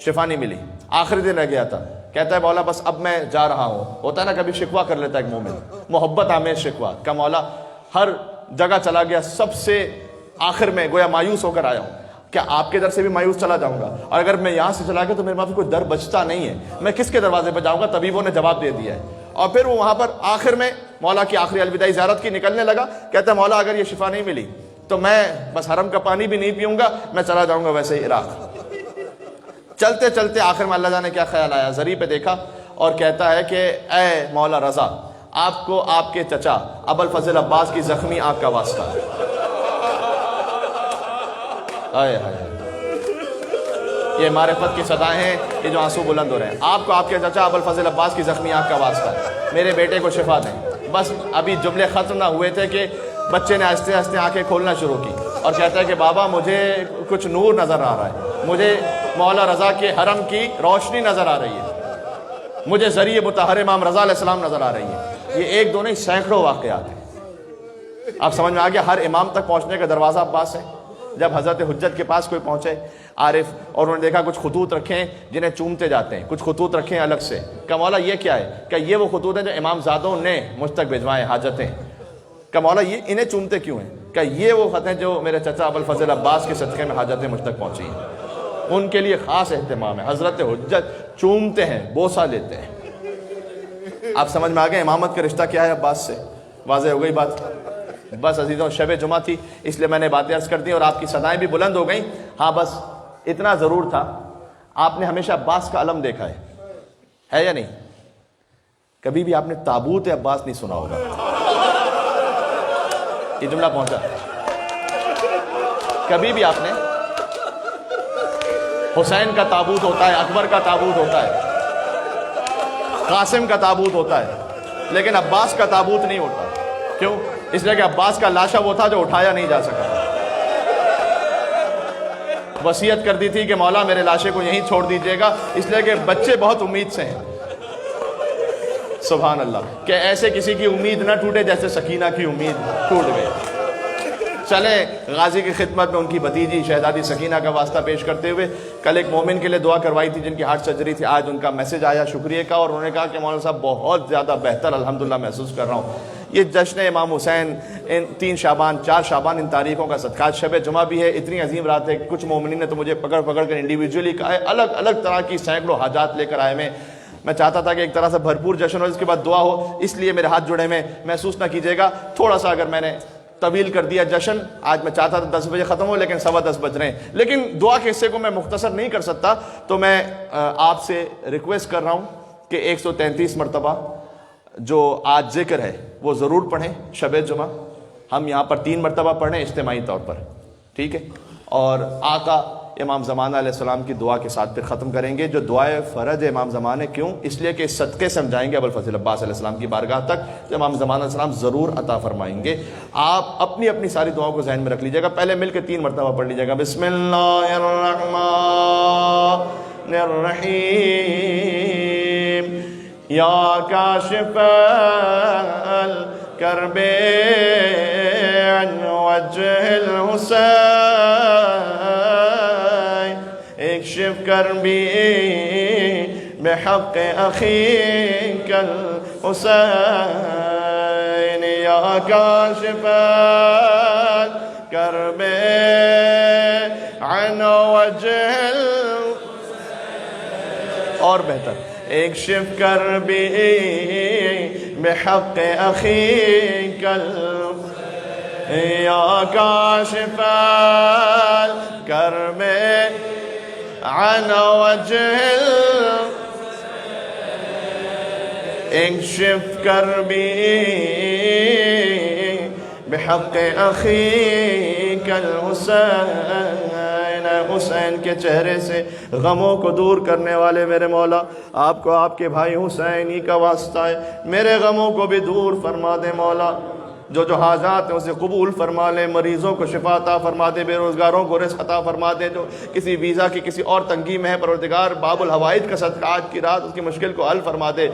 شفا نہیں ملی، آخری دن رہ گیا تھا، کہتا ہے مولا بس اب میں جا رہا ہوں۔ ہوتا ہے نا کبھی شکوہ کر لیتا ہے ایک مومن، محبت آمیز شکوہ، کہ مولا ہر جگہ چلا گیا، سب سے آخر میں گویا مایوس ہو کر آیا ہوں، کیا آپ کے در سے بھی مایوس چلا جاؤں گا؟ اور اگر میں یہاں سے چلا گیا تو میرے پاس کوئی در بچتا نہیں ہے، میں کس کے دروازے پہ جاؤں گا؟ طبیبوں نے جواب دے دیا ہے۔ اور پھر وہ وہاں پر آخر میں مولا کی آخری الوداعی زیارت کی نکلنے لگا، کہتا ہے مولا اگر یہ شفا نہیں ملی تو میں بس حرم کا پانی بھی نہیں پیوں گا، میں چلا جاؤں گا ویسے ہی عراق۔ چلتے چلتے آخر میں اللہ جانے کیا خیال آیا، زری پہ دیکھا اور کہتا ہے کہ اے مولا رضا، آپ کو آپ کے چچا ابو الفضل عباس کی زخمی آنکھ کا واسطہ ہے۔ آئے ہائے، یہ معرفت کی صدایں ہیں، یہ جو آنسو بلند ہو رہے ہیں۔ آپ کو آپ کے چچا ابو الفضل عباس کی زخمی آنکھ کا واسطہ ہے، میرے بیٹے کو شفا دیں۔ بس ابھی جملے ختم نہ ہوئے تھے کہ بچے نے آہستہ آہستہ آنکھیں کھولنا شروع کی اور کہتا ہے کہ بابا مجھے کچھ نور نظر آ رہا ہے، مجھے مولا رضا کے حرم کی روشنی نظر آ رہی ہے، مجھے ذریعہ مطہر امام رضا علیہ السلام نظر آ رہی ہے۔ یہ ایک دو نہیں، سینکڑوں واقعات ہیں۔ آپ سمجھ میں آ گیا، ہر امام تک پہنچنے کا دروازہ عباس ہے۔ جب حضرت حجت کے پاس کوئی پہنچے عارف اور انہوں نے دیکھا کچھ خطوط رکھے ہیں جنہیں چومتے جاتے ہیں، کچھ خطوط رکھے ہیں الگ سے، کہ مولا یہ کیا ہے؟ کہ یہ وہ خطوط ہیں جو امام زادوں نے مجھ تک بھیجوائے حاجتیں۔ کہ مولا یہ انہیں چومتے کیوں ہیں؟ کہ یہ وہ خط ہیں جو میرے چچا ابو الفضل عباس کے صدقے میں حاجتیں مجھ تک پہنچی ہیں، ان کے لیے خاص اہتمام ہے۔ حضرت حجت چومتے ہیں، بوسہ لیتے ہیں۔ آپ سمجھ میں آ گئے امامت کا رشتہ کیا ہے عباس سے؟ واضح ہو گئی بات؟ بس عزیزوں، شب جمعہ تھی اس لیے میں نے باتیں عرض کر دی اور آپ کی صدائیں بھی بلند ہو گئیں۔ ہاں بس اتنا ضرور تھا، آپ نے ہمیشہ عباس کا علم دیکھا ہے یا نہیں؟ کبھی بھی آپ نے تابوت عباس نہیں سنا ہوگا۔ یہ جملہ پہنچا، کبھی بھی آپ نے حسین کا تابوت ہوتا ہے، اکبر کا تابوت ہوتا ہے، قاسم کا تابوت ہوتا ہے، لیکن عباس کا تابوت نہیں ہوتا۔ کیوں؟ اس لیے کہ عباس کا لاشا وہ تھا جو اٹھایا نہیں جا سکا۔ وصیت کر دی تھی کہ مولا میرے لاشے کو یہیں چھوڑ دیجئے گا، اس لیے کہ بچے بہت امید سے ہیں۔ سبحان اللہ، کہ ایسے کسی کی امید نہ ٹوٹے جیسے سکینہ کی امید ٹوٹ گئی۔ چلیں غازی کی خدمت میں ان کی بھتیجی شہزادی سکینہ کا واسطہ پیش کرتے ہوئے، کل ایک مومن کے لیے دعا کروائی تھی جن کی ہارٹ سرجری تھی، آج ان کا میسج آیا شکریہ کا، اور انہوں نے کہا کہ مولانا صاحب بہت زیادہ بہتر الحمدللہ محسوس کر رہا ہوں۔ یہ جشن امام حسین، 3 شعبان 4 شعبان ان تاریخوں کا صدقہ، شب جمعہ بھی ہے، اتنی عظیم رات ہے۔ کچھ مومنین نے تو مجھے پکڑ پکڑ کر انڈیویجولی کہا ہے، الگ الگ طرح کی سینکڑوں حاجات لے کر آئے میں چاہتا تھا کہ ایک طرح سے بھرپور جشن ہو، اس کے بعد دعا ہو، اس لیے میرے ہاتھ جڑے میں محسوس نہ کیجیے گا تھوڑا سا اگر میں نے طویل کر دیا جشن۔ آج میں چاہتا تھا 10 بجے ختم ہو، لیکن 10:15 بج رہے ہیں، لیکن دعا کے حصے کو میں مختصر نہیں کر سکتا، تو میں آپ سے ریکویسٹ کر رہا ہوں کہ 133 مرتبہ جو آج ذکر ہے وہ ضرور پڑھیں شب جمعہ۔ ہم یہاں پر 3 مرتبہ پڑھیں اجتماعی طور پر، ٹھیک ہے؟ اور آقا امام زمانہ علیہ السلام کی دعا کے ساتھ پھر ختم کریں گے، جو دعائے فرض امام زمانہ۔ کیوں؟ اس لیے کہ اس صدقے سے ہم جائیں گے ابو الفضل عباس علیہ السلام کی بارگاہ تک، تو امام زمانہ علیہ السلام ضرور عطا فرمائیں گے۔ آپ اپنی اپنی ساری دعاؤں کو ذہن میں رکھ لیجیے گا، پہلے مل کے 3 مرتبہ پڑھ لیجیے گا۔ بسم اللہ الرحمن الرحیم یا کاشف الکرب عن وجه الحسین اکشف کربی بحق اخیک الحسین یا کاشف الکرب عن وجه اور بہتر اکشف کربی بحق اخیک یا کاشف الکرب عن وجه اکشف کربی بحق اخیک الحسین حسین کے چہرے سے غموں کو دور کرنے والے میرے مولا آپ کو آپ کے بھائی حسین ہی کا واسطہ ہے میرے غموں کو بھی دور فرما دے مولا جو حاجات ہیں اسے قبول فرما لے مریضوں کو شفا عطا فرما دے بے روزگاروں کو رزق عطا فرما دے جو کسی ویزا کی کسی اور تنگی میں ہے پروردگار باب الحوائج کا صدقہ آج کی رات اس کی مشکل کو حل فرما دے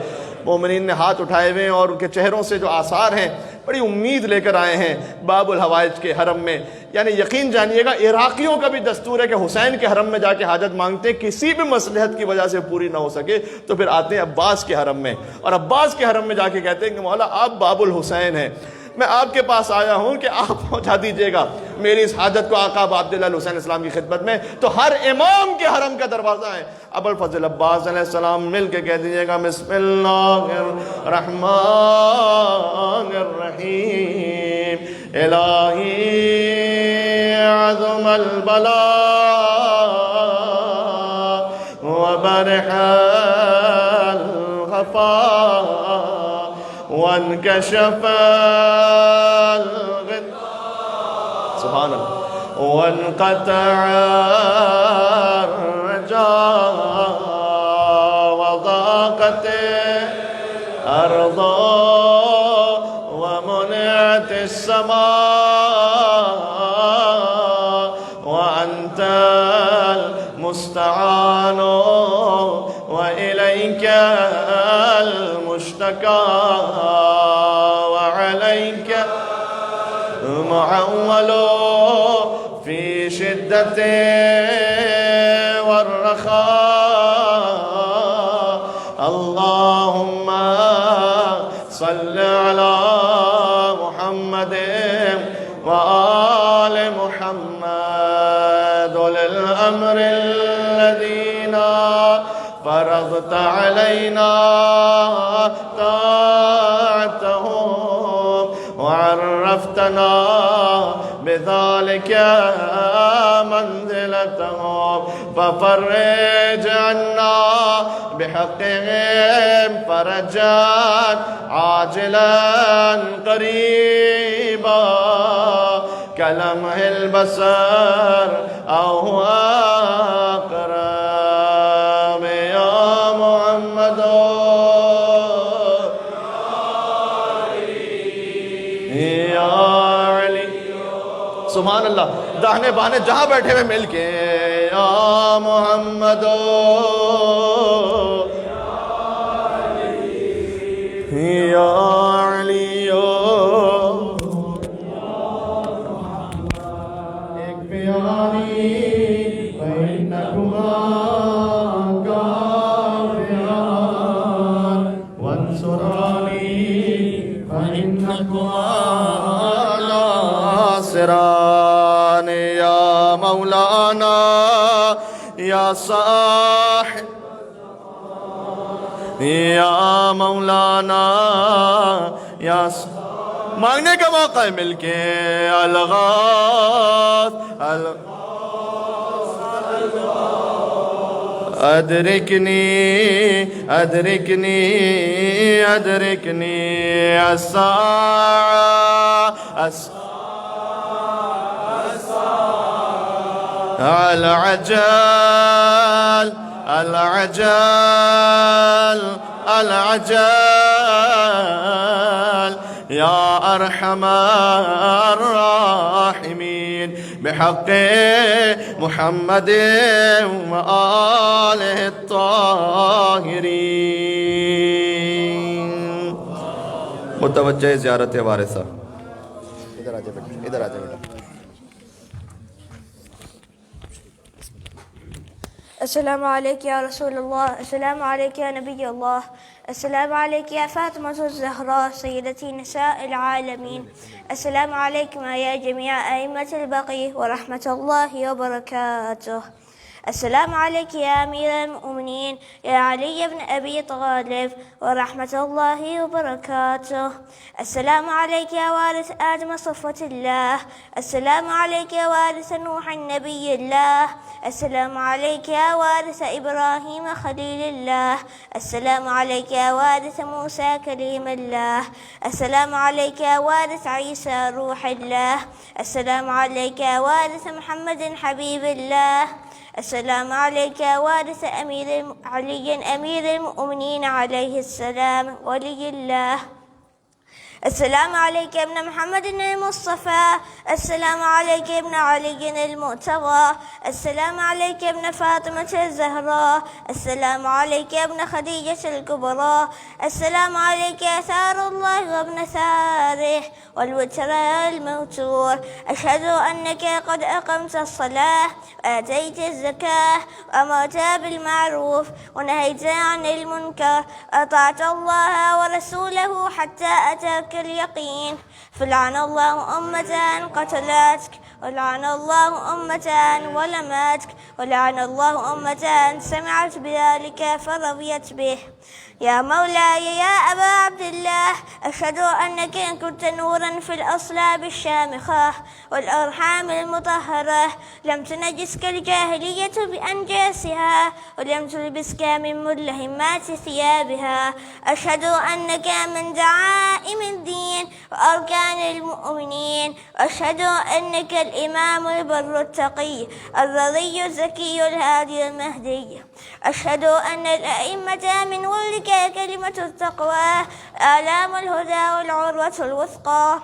مومنین نے ہاتھ اٹھائے ہوئے ہیں اور ان کے چہروں سے جو آثار ہیں بڑی امید لے کر آئے ہیں باب الحوائج کے حرم میں یعنی یقین جانیے گا عراقیوں کا بھی دستور ہے کہ حسین کے حرم میں جا کے حاجت مانگتے کسی بھی مصلحت کی وجہ سے پوری نہ ہو سکے تو پھر آتے ہیں عباس کے حرم میں اور عباس کے حرم میں جا کے کہتے ہیں کہ مولا آپ باب الحسین ہیں میں آپ کے پاس آیا ہوں کہ آپ پہنچا دیجئے گا میری اس حاجت کو آقا عبداللہ حسین السلام کی خدمت میں تو ہر امام کے حرم کا دروازہ ہے ابوالفضل عباس علیہ السلام مل کے کہہ دیجئے گا بسم اللہ الرحمن الرحیم الہی عظم البلاء وبرح الخفاء وانكشف الغطاء سبحان اللہ وانقطع الرجاء وضاقت الأرض ومنعت السماء وأنت المستعان وإليك المشتكى وعليك معول في شدة والرخاء اللهم صل على محمد وآل محمد أولي الأمر الذين فرضت علينا طاعتهم وعرفتنا بذلك منزلتهم ففرج عنا بحقهم فرجا عاجلا قريبا كلمح البصر أو أقرب يا محمد يا علي سبحان اللہ داہنے باہنے جہاں بیٹھے ہوئے مل کے یا محمد یا علی ایک پیاری بینکما کافران وانصرانی بینکما ناصران یا مولانا یا صاحب یا مولانا یا مانگنے کا موقع ہے مل کے الغاث ادرکنی ادرکنی ادرکنی العجل العجل العجل يا أرحم الراحمين بحق محمد وآله الطاهرين متوجہ زیارت وارثہ. ادھر آ جا بیٹا, ادھر آ جا بیٹا. السلام عليك يا رسول الله، السلام عليك يا نبي الله، السلام عليك يا فاطمة الزهراء سيدتي نساء العالمين، السلام عليكم يا جميع أئمة البقيع ورحمة الله وبركاته. السلام عليك يا أمير المؤمنين يا علي بن أبي طالب ورحمة الله وبركاته. السلام عليك يا وارث آدم صفوة الله، السلام عليك يا وارث نوح النبي الله، السلام عليك يا وارث إبراهيم خليل الله، السلام عليك يا وارث موسى كليم الله، السلام عليك يا وارث عيسى روح الله، السلام عليك يا وارث محمد حبيب الله، السلام عليك يا وارث علي أمير المؤمنين عليه السلام ولي الله. السلام عليك يا ابن محمد المصطفى، السلام عليك يا ابن علي المرتضى، السلام عليك يا ابن فاطمة الزهراء، السلام عليك يا ابن خديجة الكبرى، السلام عليك يا ثار الله وابن ثاره والوتر الموتور. أشهد أنك قد أقمت الصلاة وآتيت الزكاة وأمرت بالمعروف ونهيت عن المنكر، أطعت الله ورسوله حتى أتاك اليقين. فلعن الله أمة قتلتك، ولعن الله أمة ولمتك، ولعن الله أمة سمعت بذلك فرضيت به. يا مولاي يا أبا عبد الله، أشهد أنك إن كنت نورا في الأصلاب الشامخة والأرحام المطهرة لم تنجسك الجاهلية بأنجاسها ولم تلبسك من ملهمات ثيابها. أشهد أنك من دعائم الدين وأركان المؤمنين، وأشهد أنك الإمام البر التقي الرضي الزكي الهادي المهدي. أشهد أن الأئمة من ولك كلمة التقوى آلام الهدى والعروة الوثقى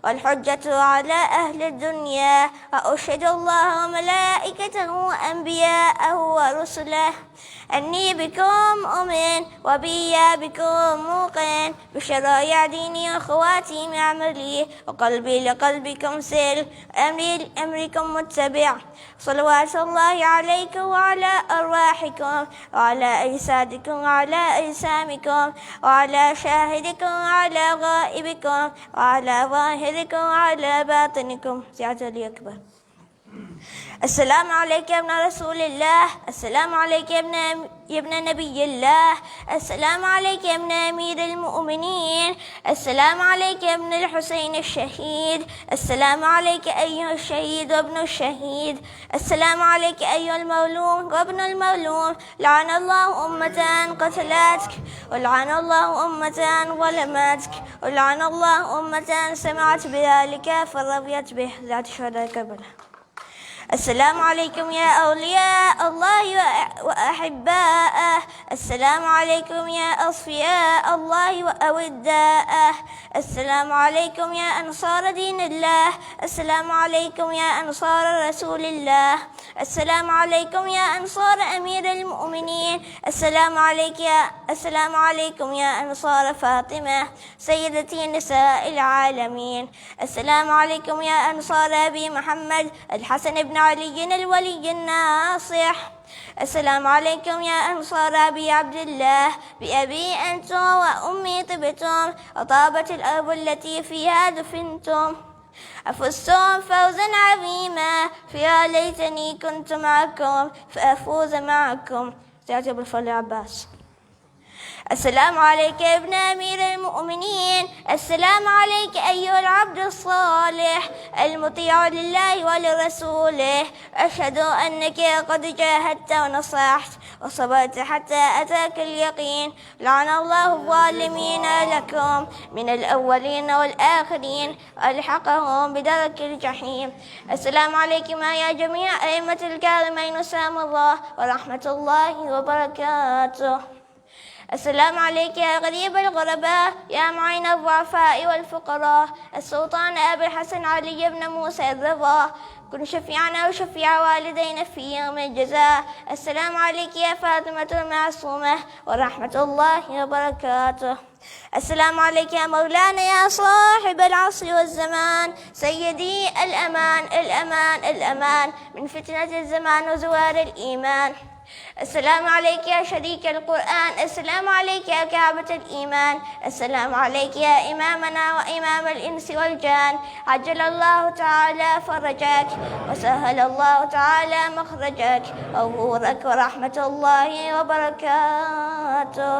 والحجة على أهل الدنيا. وأشهد الله وملائكته وأنبياءه ورسله أني بكم أؤمن وبي بكم موقن بشرائع ديني وخواتيم عملي، وقلبي لقلبكم سل، أمري لأمركم متبع. صلوات الله عليكم وعلى أرواحكم وعلى أجسادكم وعلى أجسامكم وعلى شاهدكم وعلى غائبكم وعلى ظاهركم وعلى باطنكم. سعادة لي أكبر. السلام عليك يا ابن رسول الله، السلام عليك يا ابن نبي الله، السلام عليك يا ابن أمير المؤمنين، السلام عليك يا ابن الحسين الشهيد، السلام عليك أيها الشهيد وابن الشهيد، السلام عليك أيها المظلوم وابن المظلوم. لعن الله أمة قتلتك، ولعن الله أمة ظلمتك، ولعن الله أمة سمعت بذلك فرضيت به. ذات شهداء كربلاء. السلام عليكم يا أولياء الله وأحباءه، السلام عليكم يا أصفياء الله وأوداءه، السلام عليكم يا أنصار دين الله، السلام عليكم يا أنصار رسول الله، السلام عليكم يا أنصار أمير المؤمنين، السلام عليكم يا أنصار فاطمة سيدتي نساء العالمين، السلام عليكم يا أنصار أبي محمد الحسن بن علي الولي الناصح، السلام عليكم يا أنصار أبي عبد الله، بأبي أنتم وأمي طبتم وطابت الأرض التي فيها دفنتم، أفزتم فوزا عظيما، فيا ليتني كنت معكم فأفوز معكم. تعجب الفضل عباس. السلام عليك يا ابن أمير المؤمنين، السلام عليك أيها العبد الصالح المطيع لله ولرسوله. أشهد أنك قد جاهدت ونصحت وصبرت حتى أتاك اليقين. لعن الله الظالمين لكم من الأولين والآخرين وألحقهم بدرك الجحيم. السلام عليكم يا جميع أئمة الكريمين سلام الله ورحمة الله وبركاته. السلام عليك يا غريب الغرباء، يا معين الضعفاء والفقراء، السلطان أبي الحسن علي بن موسى الرضا، كن شفيعنا وشفيع والدينا في يوم الجزاء. السلام عليك يا فاطمة المعصومة ورحمة الله وبركاته. السلام عليك يا مولانا يا صاحب العصر والزمان، سيدي الأمان الأمان الأمان من فتنة الزمان وزوار الإيمان. السلام عليك يا شريك القرآن، السلام عليك يا كعبة الإيمان، السلام عليك يا إمامنا وإمام الإنس والجان. عجل الله تعالى فرجك وسهل الله تعالى مخرجك وغفورك ورحمة الله وبركاته.